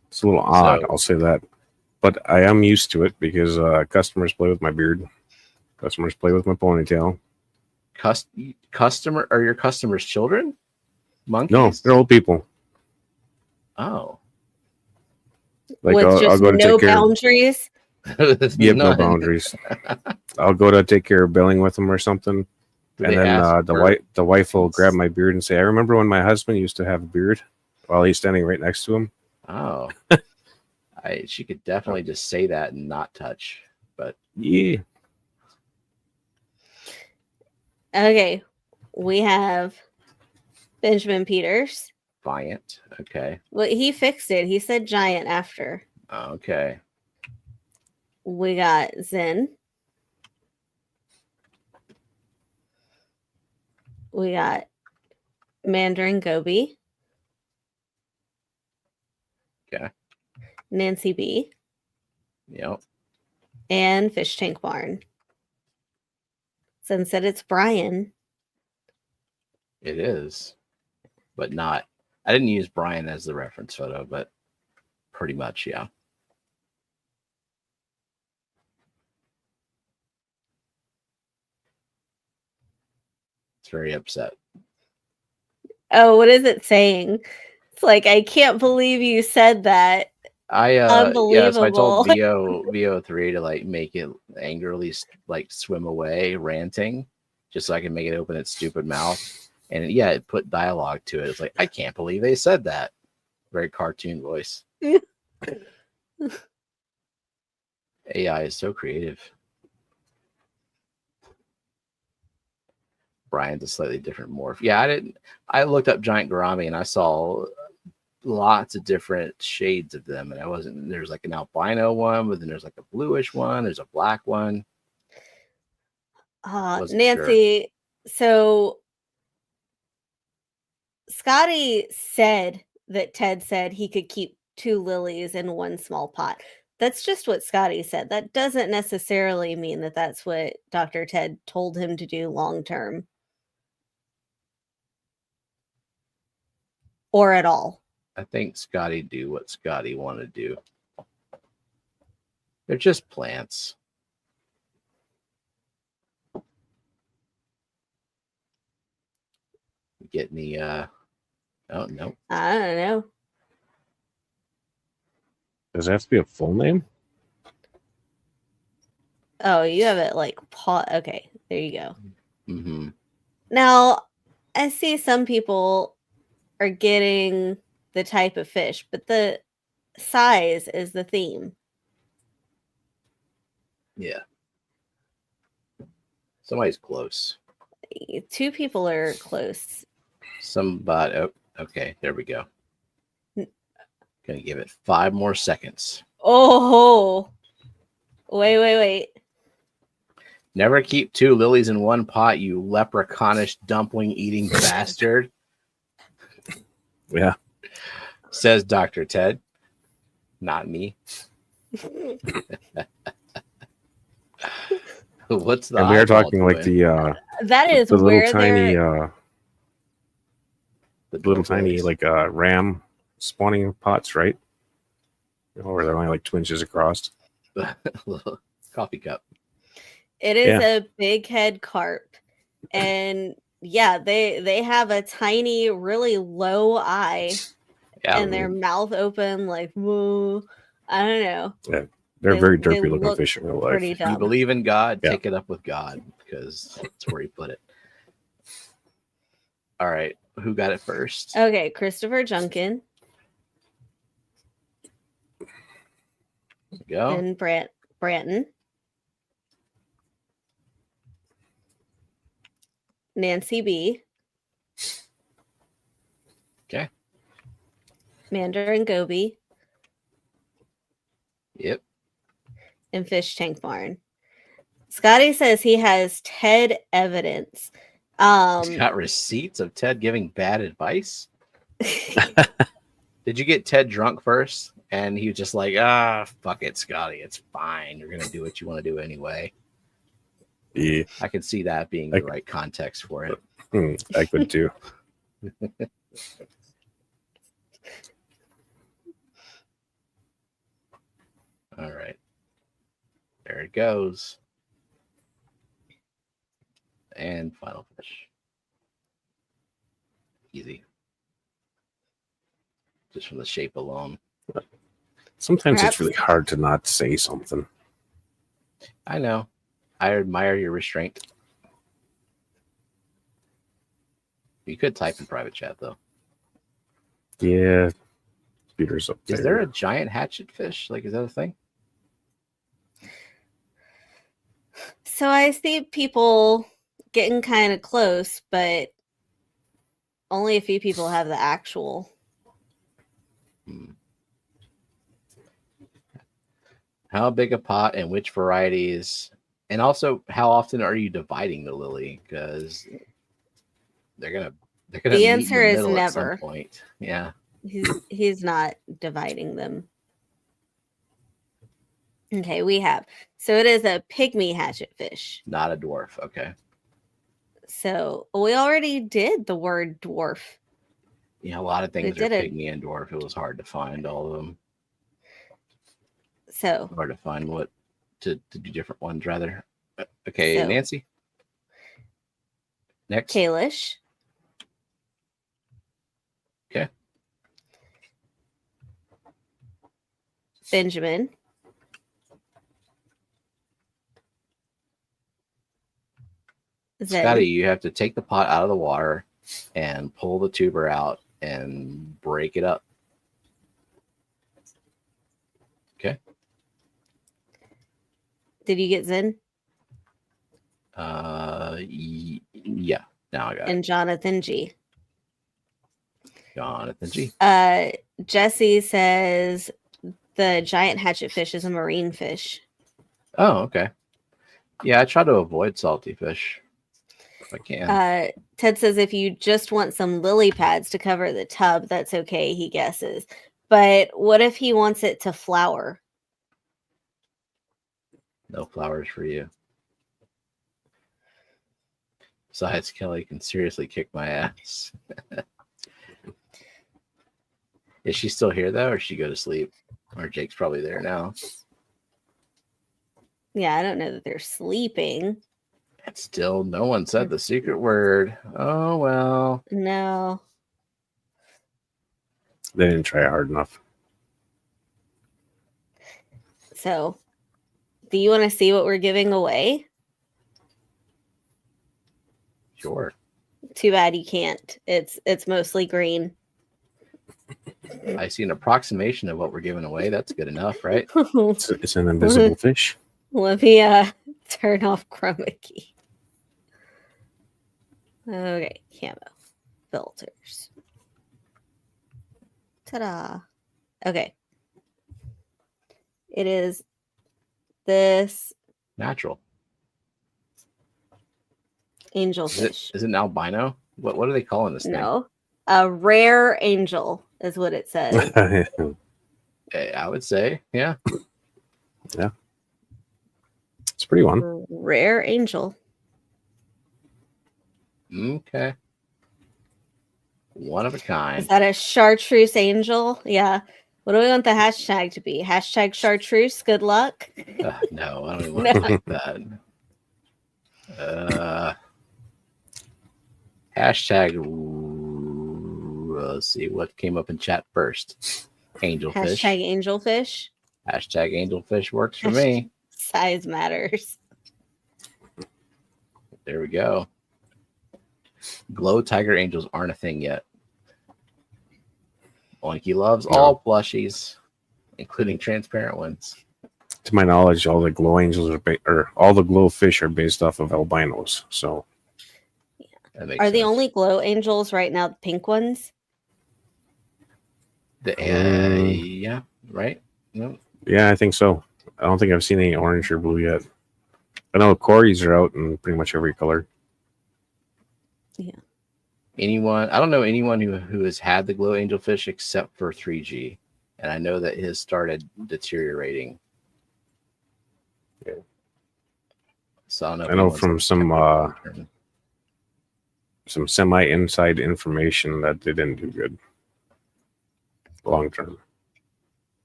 It's a little odd, So- I'll say that. But I am used to it because customers play with my beard. Customers play with my ponytail. Customer are your customers children? Monkeys? No, they're old people. Oh. Like With I'll just go to no take care. boundaries. Yep, no None. boundaries. I'll go to take care of billing with them or something, Do and they then ask for- the wife will grab my beard and say, "I remember when my husband used to have a beard," while he's standing right next to him. Oh. She could definitely just say that and not touch. But Yeah. Okay. We have Benjamin Peters. Viant. Okay. Well, he fixed it. He said giant after. Okay. We got Zen. We got Mandarin Goby. Okay. Nancy B. Yep. And Fish Tank Barn. Zen said it's Brian. It is. But not. I didn't use Brian as the reference photo, but pretty much, yeah. It's very upset. Oh, what is it saying? It's like, I can't believe you said that. Yeah, so I told Unbelievable. VO3 to like make it angrily like swim away, ranting, just so I can make it open its stupid mouth. And yeah, it put dialogue to it. It's like, I can't believe they said that. Very cartoon voice. AI is so creative. Brian's a slightly different morph. Yeah, I looked up giant gourami and I saw lots of different shades of them, and there's like an albino one, but then there's like a bluish one, there's a black one. Nancy, so Scotty said that Ted said he could keep 2 lilies in one small pot. That's just what Scotty said. That doesn't necessarily mean that that's what Dr. Ted told him to do long term. Or at all. I think Scotty do what Scotty want to do. They're just plants. get any oh no. I don't know. Does it have to be a full name? Oh, you have it like paw. Okay, there you go. Mm-hmm. Now, I see some people are getting the type of fish, but the size is the theme. Yeah. Somebody's close. 2 people are close. Somebody. Oh, okay. There we go. Gonna give it 5 more seconds. Oh, wait. Never keep 2 lilies in one pot, you leprechaunish dumpling eating bastard. Yeah. Says Dr. Ted. Not me. What's the And we are eyeball talking like doing? that is the little where tiny they're The little dwarf tiny lilies. like ram spawning pots, right? Or they're only like 2 inches across. Little coffee cup. It is Yeah. a big head carp, and yeah, they have a tiny, really low eye, Yeah. and their mouth open like whoa. I don't know. They're They- very they derpy looking look fish in real life. Pretty If you dumb. believe in God, Yeah. take it up with God because that's where he put it. All right. Who got it first? Okay, Christopher Junkin Go. and Branton, Nancy B. Okay. Mandarin Gobi, Yep. and Fish Tank Barn. Scotty says he has Ted evidence. He's got receipts of Ted giving bad advice. Did you get Ted drunk first? And he was just like, fuck it, Scotty. It's fine. You're going to do what you want to do anyway. Yeah, I can see that being the right context for it. I could too. All right. There it goes. And final fish. Easy. Just from the shape alone. Sometimes Perhaps- it's really hard to not say something. I know. I admire your restraint. You could type in private chat, though. Yeah. Peter's up there. Is there a giant hatchet fish? Like, is that a thing? So I see people getting kind of close, but only a few people have the actual. How big a pot and which varieties? And also, how often are you dividing the lily? Because they're gonna The meet in answer is middle at some never. point. Yeah. He's not dividing them. Okay, we have. So it is a pygmy hatchet fish. Not a dwarf. Okay. So we already did the word dwarf. Yeah, a lot of things They are did it. pygmy and dwarf. It was hard to find all of them. So Hard to find what to do different ones rather. Okay, So- Nancy. Next. Kalish. Okay. Benjamin. Zen. Scotty, you have to take the pot out of the water and pull the tuber out and break it up. Okay. Did you get Zen? Yeah. Now I got it. And Jonathan G. Jonathan G. Jesse says the giant hatchet fish is a marine fish. Oh, okay. Yeah, I try to avoid salty fish if I can. Ted says if you just want some lily pads to cover the tub, that's okay, he guesses. But what if he wants it to flower? No flowers for you. Besides, Kelly can seriously kick my ass. Is she still here though, or did she go to sleep? Or Jake's probably there now. Yeah, I don't know that they're sleeping. Still, no one said the secret word. Oh, well. No. They didn't try hard enough. So, do you want to see what we're giving away? Sure. Too bad you can't. It's mostly green. I see an approximation of what we're giving away. That's good enough, right? It's an invisible fish. Let me turn off chroma key. Okay, camo filters. Ta-da. Okay. It is this Natural. angelfish. Is it an albino? What are they calling this thing? No. A rare angel is what it says. I would say, yeah. Yeah. It's a pretty one. Rare angel. Okay. One of a kind. Is that a chartreuse angel? Yeah. What do we want the hashtag to be? Hashtag chartreuse. Good luck. No, I don't even want to like that. Hashtag. Let's see what came up in chat first. Angelfish. Hashtag angelfish. Hashtag angelfish works for me. Size matters. There we go. Glow tiger angels aren't a thing yet. Oinky loves all plushies, including transparent ones. To my knowledge, all the glow angels or all the glow fish are based off of albinos. So, are the only glow angels right now the pink ones? Yeah, right. No. Yeah, I think so. I don't think I've seen any orange or blue yet. I know Corys are out in pretty much every color. Yeah. I don't know anyone who has had the glow angelfish except for 3G, and I know that his started deteriorating. Yeah. So I know from some semi inside information that they didn't do good long term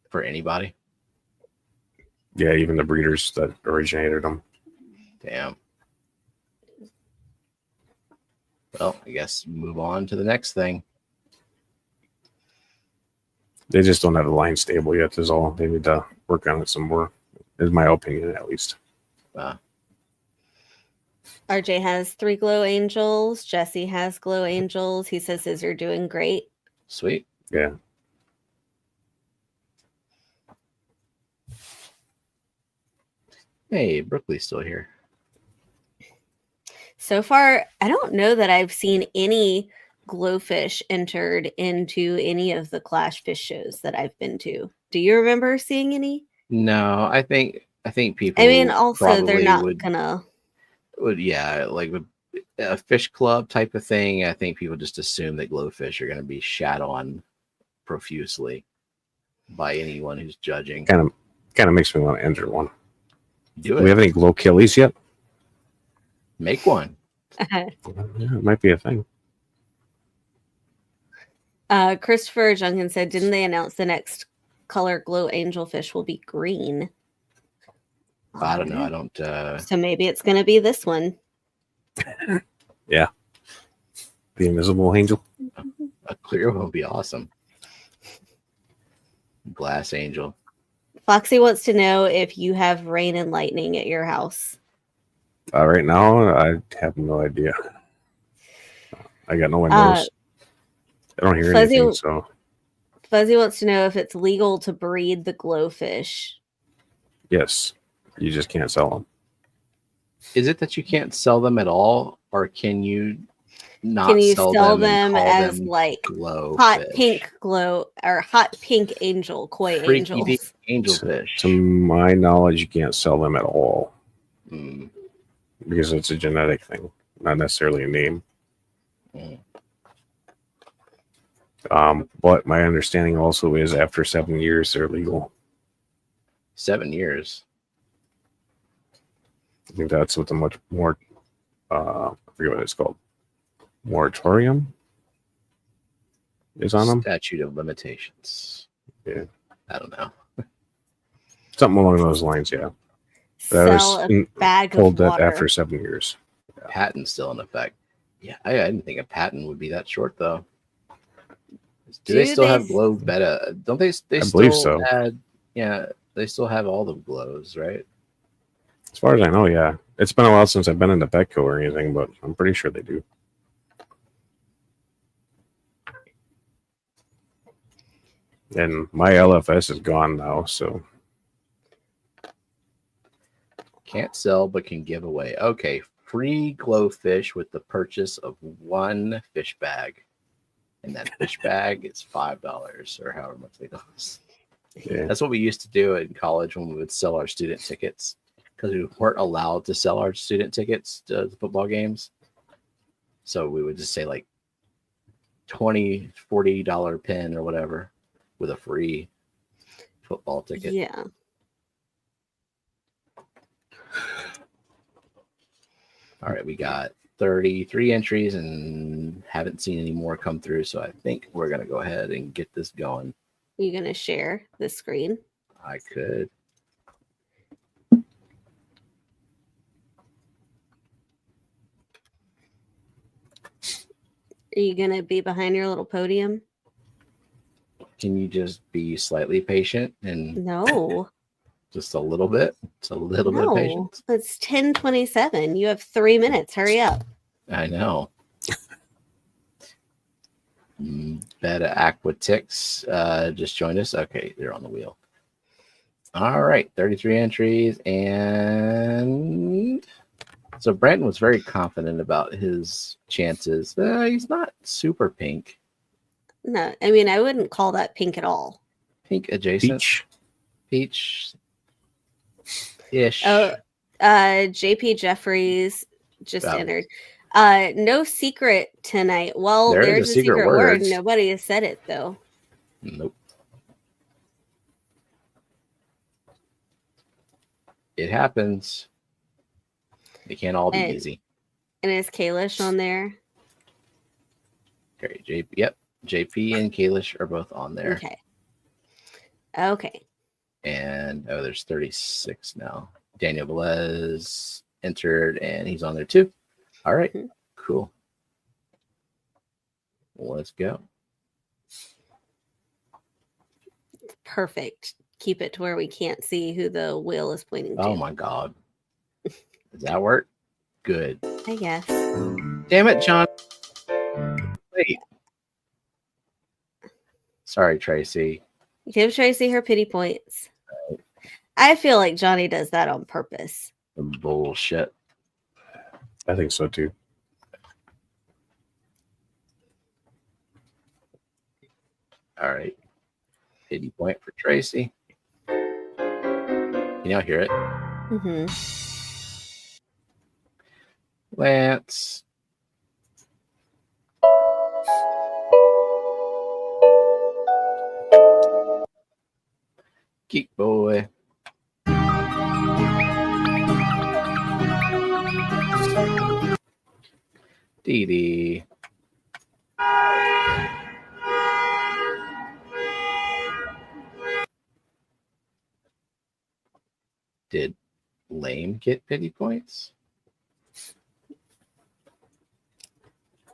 for anybody. Yeah, even the breeders that originated them. Damn. Well, I guess move on to the next thing. They just don't have the line stable yet, is all. They need to work on it some more, is my opinion, at least. RJ has 3 glow angels. Jesse has glow angels. He says his are doing great. Sweet. Yeah. Hey, Brookley's still here. So far, I don't know that I've seen any glowfish entered into any of the Clash Fish shows that I've been to. Do you remember seeing any? No, I think people. I mean, also they're not gonna. Yeah, like with a fish club type of thing. I think people just assume that glowfish are going to be shat on profusely by anyone who's judging. Kind of makes me want to enter one. Do we have any glow killies yet? Make one. Yeah, it might be a thing. Christopher Junkin said, didn't they announce the next color glow angelfish will be green? I don't know. I don't. So maybe it's going to be this one. Yeah. The invisible angel. A clear one would be awesome. Glass angel. Foxy wants to know if you have rain and lightning at your house. Right now, I have no idea. I got no windows. I don't hear anything. So Fuzzy wants to know if it's legal to breed the glowfish. Yes, you just can't sell them. Is it that you can't sell them at all, or can you not? Can you sell them as like hot fish? Pink glow or hot pink angel koi angels? Angelfish. To my knowledge, you can't sell them at all. Mm. Because it's a genetic thing, not necessarily a name. But my understanding also is after 7 years, they're legal. 7 years. I think that's what the much more, I forget what it's called, moratorium is on them. Statute of limitations. Yeah. I don't know. Something along those lines, yeah. Sell a bag of told that water. after 7 years. patent's still in effect. Yeah, I didn't think a patent would be that short though. Do they still have glow beta? Don't they? They I still believe so. had. Yeah, they still have all the glows, right? As far as I know, yeah. It's been a while since I've been into Petco or anything, but I'm pretty sure they do. And my LFS is gone now, so Can't sell, but can give away. Okay, free glowfish with the purchase of 1 fish bag, and that fish bag is $5 or however much they cost. yeah. That's what we used to do in college when we would sell our student tickets, because we weren't allowed to sell our student tickets to the football games. So we would just say like $20, $40 pin or whatever with a free football ticket. Yeah. All right, we got 33 entries and haven't seen any more come through. So I think we're going to go ahead and get this going. You going to share the screen? I could. Are you going to be behind your little podium? Can you just be slightly patient and No. just a little bit? It's a little bit of patience. It's 10:27. You have 3 minutes. Hurry up. I know. Beta Aquatics just joined us. Okay, they're on the wheel. All right, 33 entries. And so Brandon was very confident about his chances. He's not super pink. No, I mean, I wouldn't call that pink at all. Pink adjacent. Peach-ish. Oh, JP Jeffries just entered. No secret tonight. Well, there's a secret word. Nobody has said it, though. Nope. It happens. It can't all be easy. And is Kalish on there? Okay, JP. Yep. JP and Kalish are both on there. Okay. And there's 36 now. Daniel Velez entered, and he's on there too. All right, cool. Let's go. Perfect. Keep it to where we can't see who the wheel is pointing to. Oh my God. Does that work? Good. I guess. Damn it, John. Wait. Sorry, Tracy. Give Tracy her pity points. I feel like Johnny does that on purpose. Bullshit. I think so too. All right. Pity point for Tracy. Can y'all hear it? Mm-hmm. Lance. Geek boy. Dee Dee. Did Lame get pity points?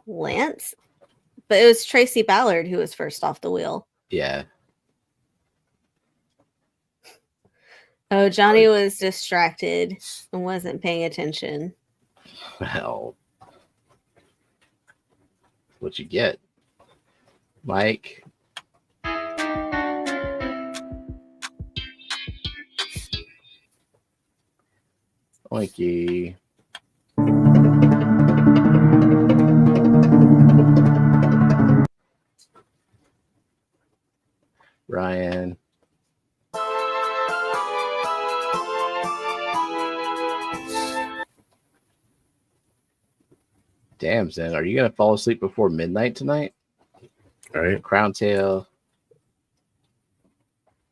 Lance? But it was Tracy Ballard who was first off the wheel. Yeah. Oh, Johnny was distracted and wasn't paying attention. Well, what you get, Mike? Oinky. Ryan. Damn, Zen, are you gonna fall asleep before midnight tonight? All right. Crown tail.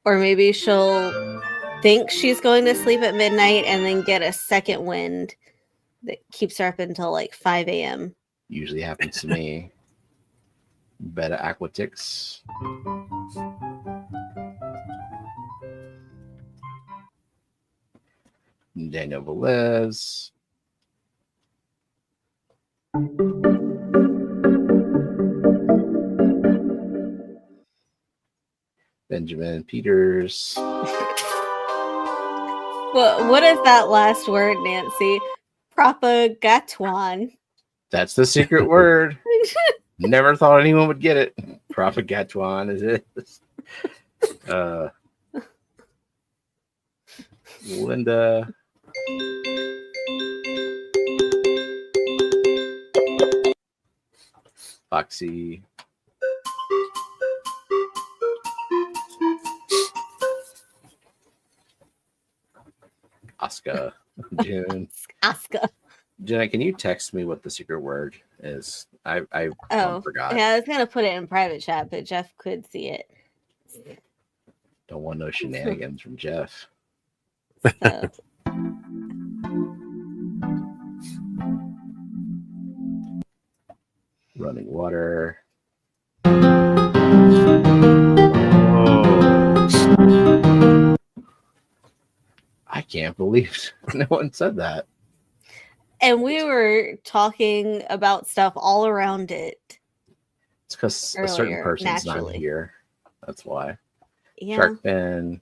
Or maybe she'll think she's going to sleep at midnight and then get a second wind that keeps her up until like 5 a.m. Usually happens to me. Beta Aquatics. Daniel Velez. Benjamin Peters. What is that last word, Nancy? Propagatuan. That's the secret word. Never thought anyone would get it. Propagatuan is it? Linda. Foxy. Oscar. June. Oscar. Jenna, can you text me what the secret word is? I forgot. Yeah, I was gonna put it in private chat, but Jeff could see it. Don't want no shenanigans from Jeff. So. Running water. I can't believe no one said that. And we were talking about stuff all around it. It's because a certain person's not here. That's why. Yeah. Shark fin.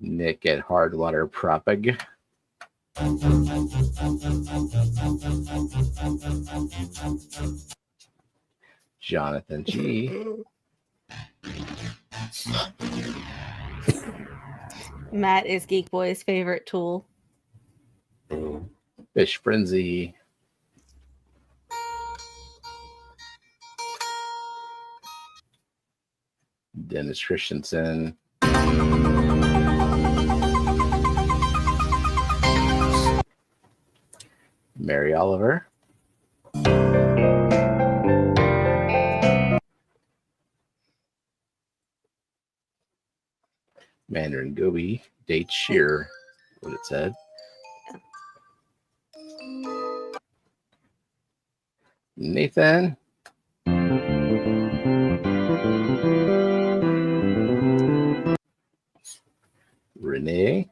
Nick at Hardwater Propag. Jonathan G. Matt is Geek Boy's favorite tool. Fish Frenzy. Dennis Christensen. Mary Oliver. Mandarin Gobi. Date Shear. What it said. Nathan. Renee.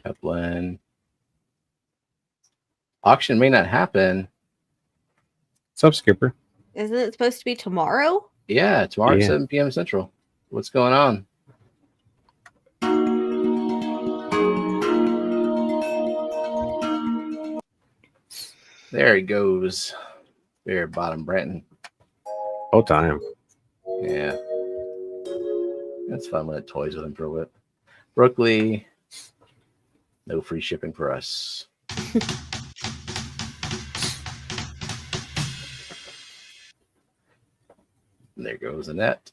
Upland. Auction may not happen. What's up, Skipper? Isn't it supposed to be tomorrow? Yeah, tomorrow at 7 p.m. Central. What's going on? There he goes. Bare bottom Brenton. Oh, time. Yeah. That's fun when it toys with him for a whip. Brookley. No free shipping for us. And there goes Annette.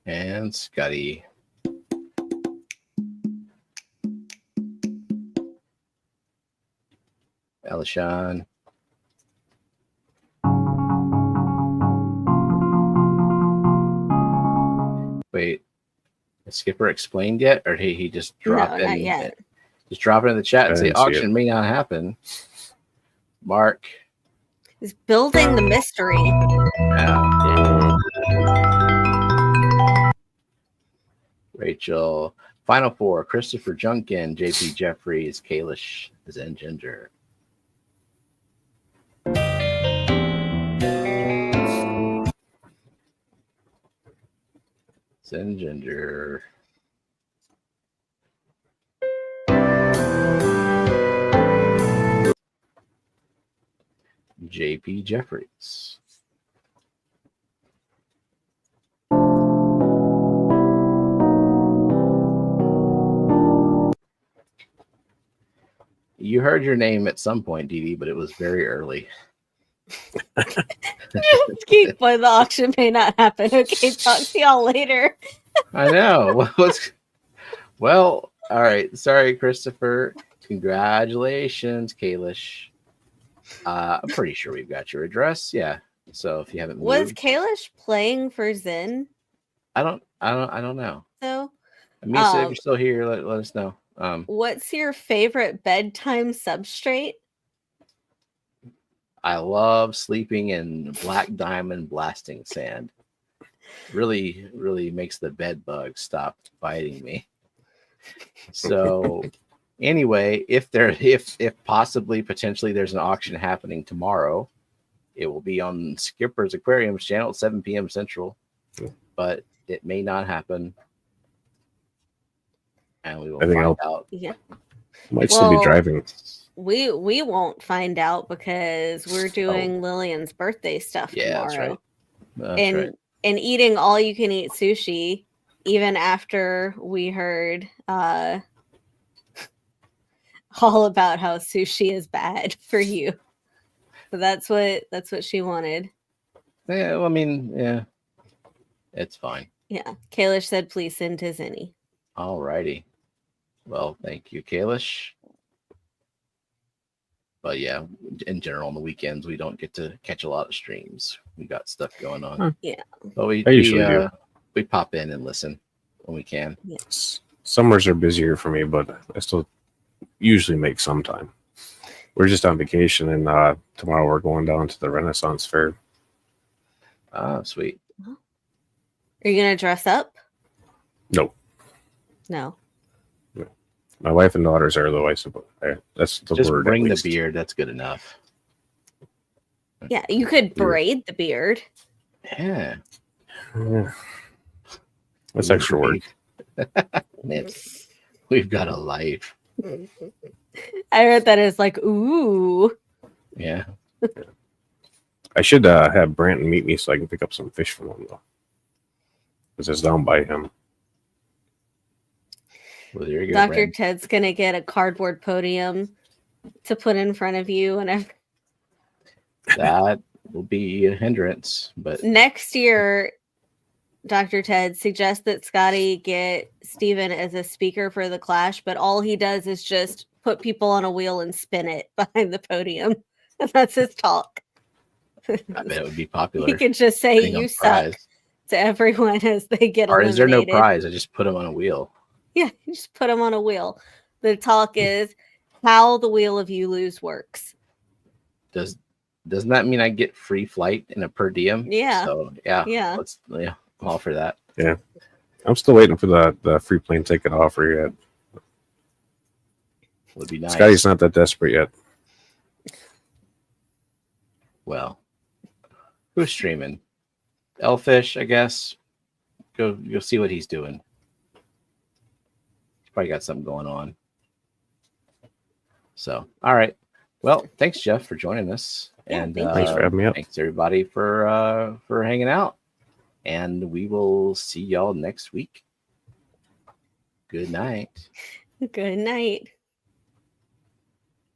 And Scotty. Elishan. Wait, has Skipper explained yet, or he just dropped No, not yet. Just drop it in the chat and say didn't see auction may not happen. Mark. He's building the mystery. Yeah. Rachel. Final four. Christopher Junkin, JP Jeffries, Kalish, Zen Ginger. Zen Ginger. JP Jeffries. You heard your name at some point, Dee Dee, but it was very early. Geek Boy, the auction may not happen. Okay, talk to y'all later. I know. Well, all right. Sorry, Christopher. Congratulations, Kalish. I'm pretty sure we've got your address. Yeah. So if you haven't moved, Was Kalish playing for Zen? I don't know. So, Misa, if you're still here, let us know. What's your favorite bedtime substrate? I love sleeping in black diamond blasting sand. Really, really makes the bed bugs stop biting me. So anyway, if possibly potentially there's an auction happening tomorrow, it will be on Skipper's Aquarium channel at 7 p.m. Central, but it may not happen. And we will find out. Yeah. Might still be driving. We won't find out because we're doing Lillian's birthday stuff tomorrow. That's right. That's right. And eating all you can eat sushi, even after we heard all about how sushi is bad for you. So that's what she wanted. Yeah, well, I mean, yeah, it's fine. Yeah. Kalish said, please send to Zinni. All righty. Well, thank you, Kalish. But yeah, in general, on the weekends, we don't get to catch a lot of streams. We got stuff going on. Huh. Yeah. But I usually do. We pop in and listen when we can. Yes. Summers are busier for me, but I still usually make some time. We're just on vacation, and tomorrow we're going down to the Renaissance Fair. Ah, sweet. Are you going to dress up? No. No. My wife and daughters are, though, I suppose. That's the Just word. bring the beard. That's good enough. Yeah, you could braid the beard. Yeah. That's extra work. Man, we've got a life. I heard that as like, ooh. Yeah. I should have Branton meet me so I can pick up some fish from him, though. Because it's down by him. Well, there you go, Dr. Brand. Ted's going to get a cardboard podium to put in front of you. And That will be a hindrance. But next year, Dr. Ted suggests that Scotty get Steven as a speaker for the Clash, but all he does is just put people on a wheel and spin it behind the podium. And that's his talk. I bet it would be popular. He could just say, you suck to everyone as they get Or eliminated. is there no prize? I just put them on a wheel. Yeah, you just put them on a wheel. The talk is how the wheel of you lose works. Doesn't that mean I get free flight and a per diem? Yeah. So Yeah. I'm all for that. Yeah. I'm still waiting for the free plane ticket offer yet. Would be nice. Scotty's not that desperate yet. Well, who's streaming? Elfish, I guess. Go see what he's doing. He's probably got something going on. So, all right. Well, thanks, Jeff, for joining us. Yeah, and thanks for having me up. Thanks everybody for hanging out. And we will see y'all next week. Good night. Good night.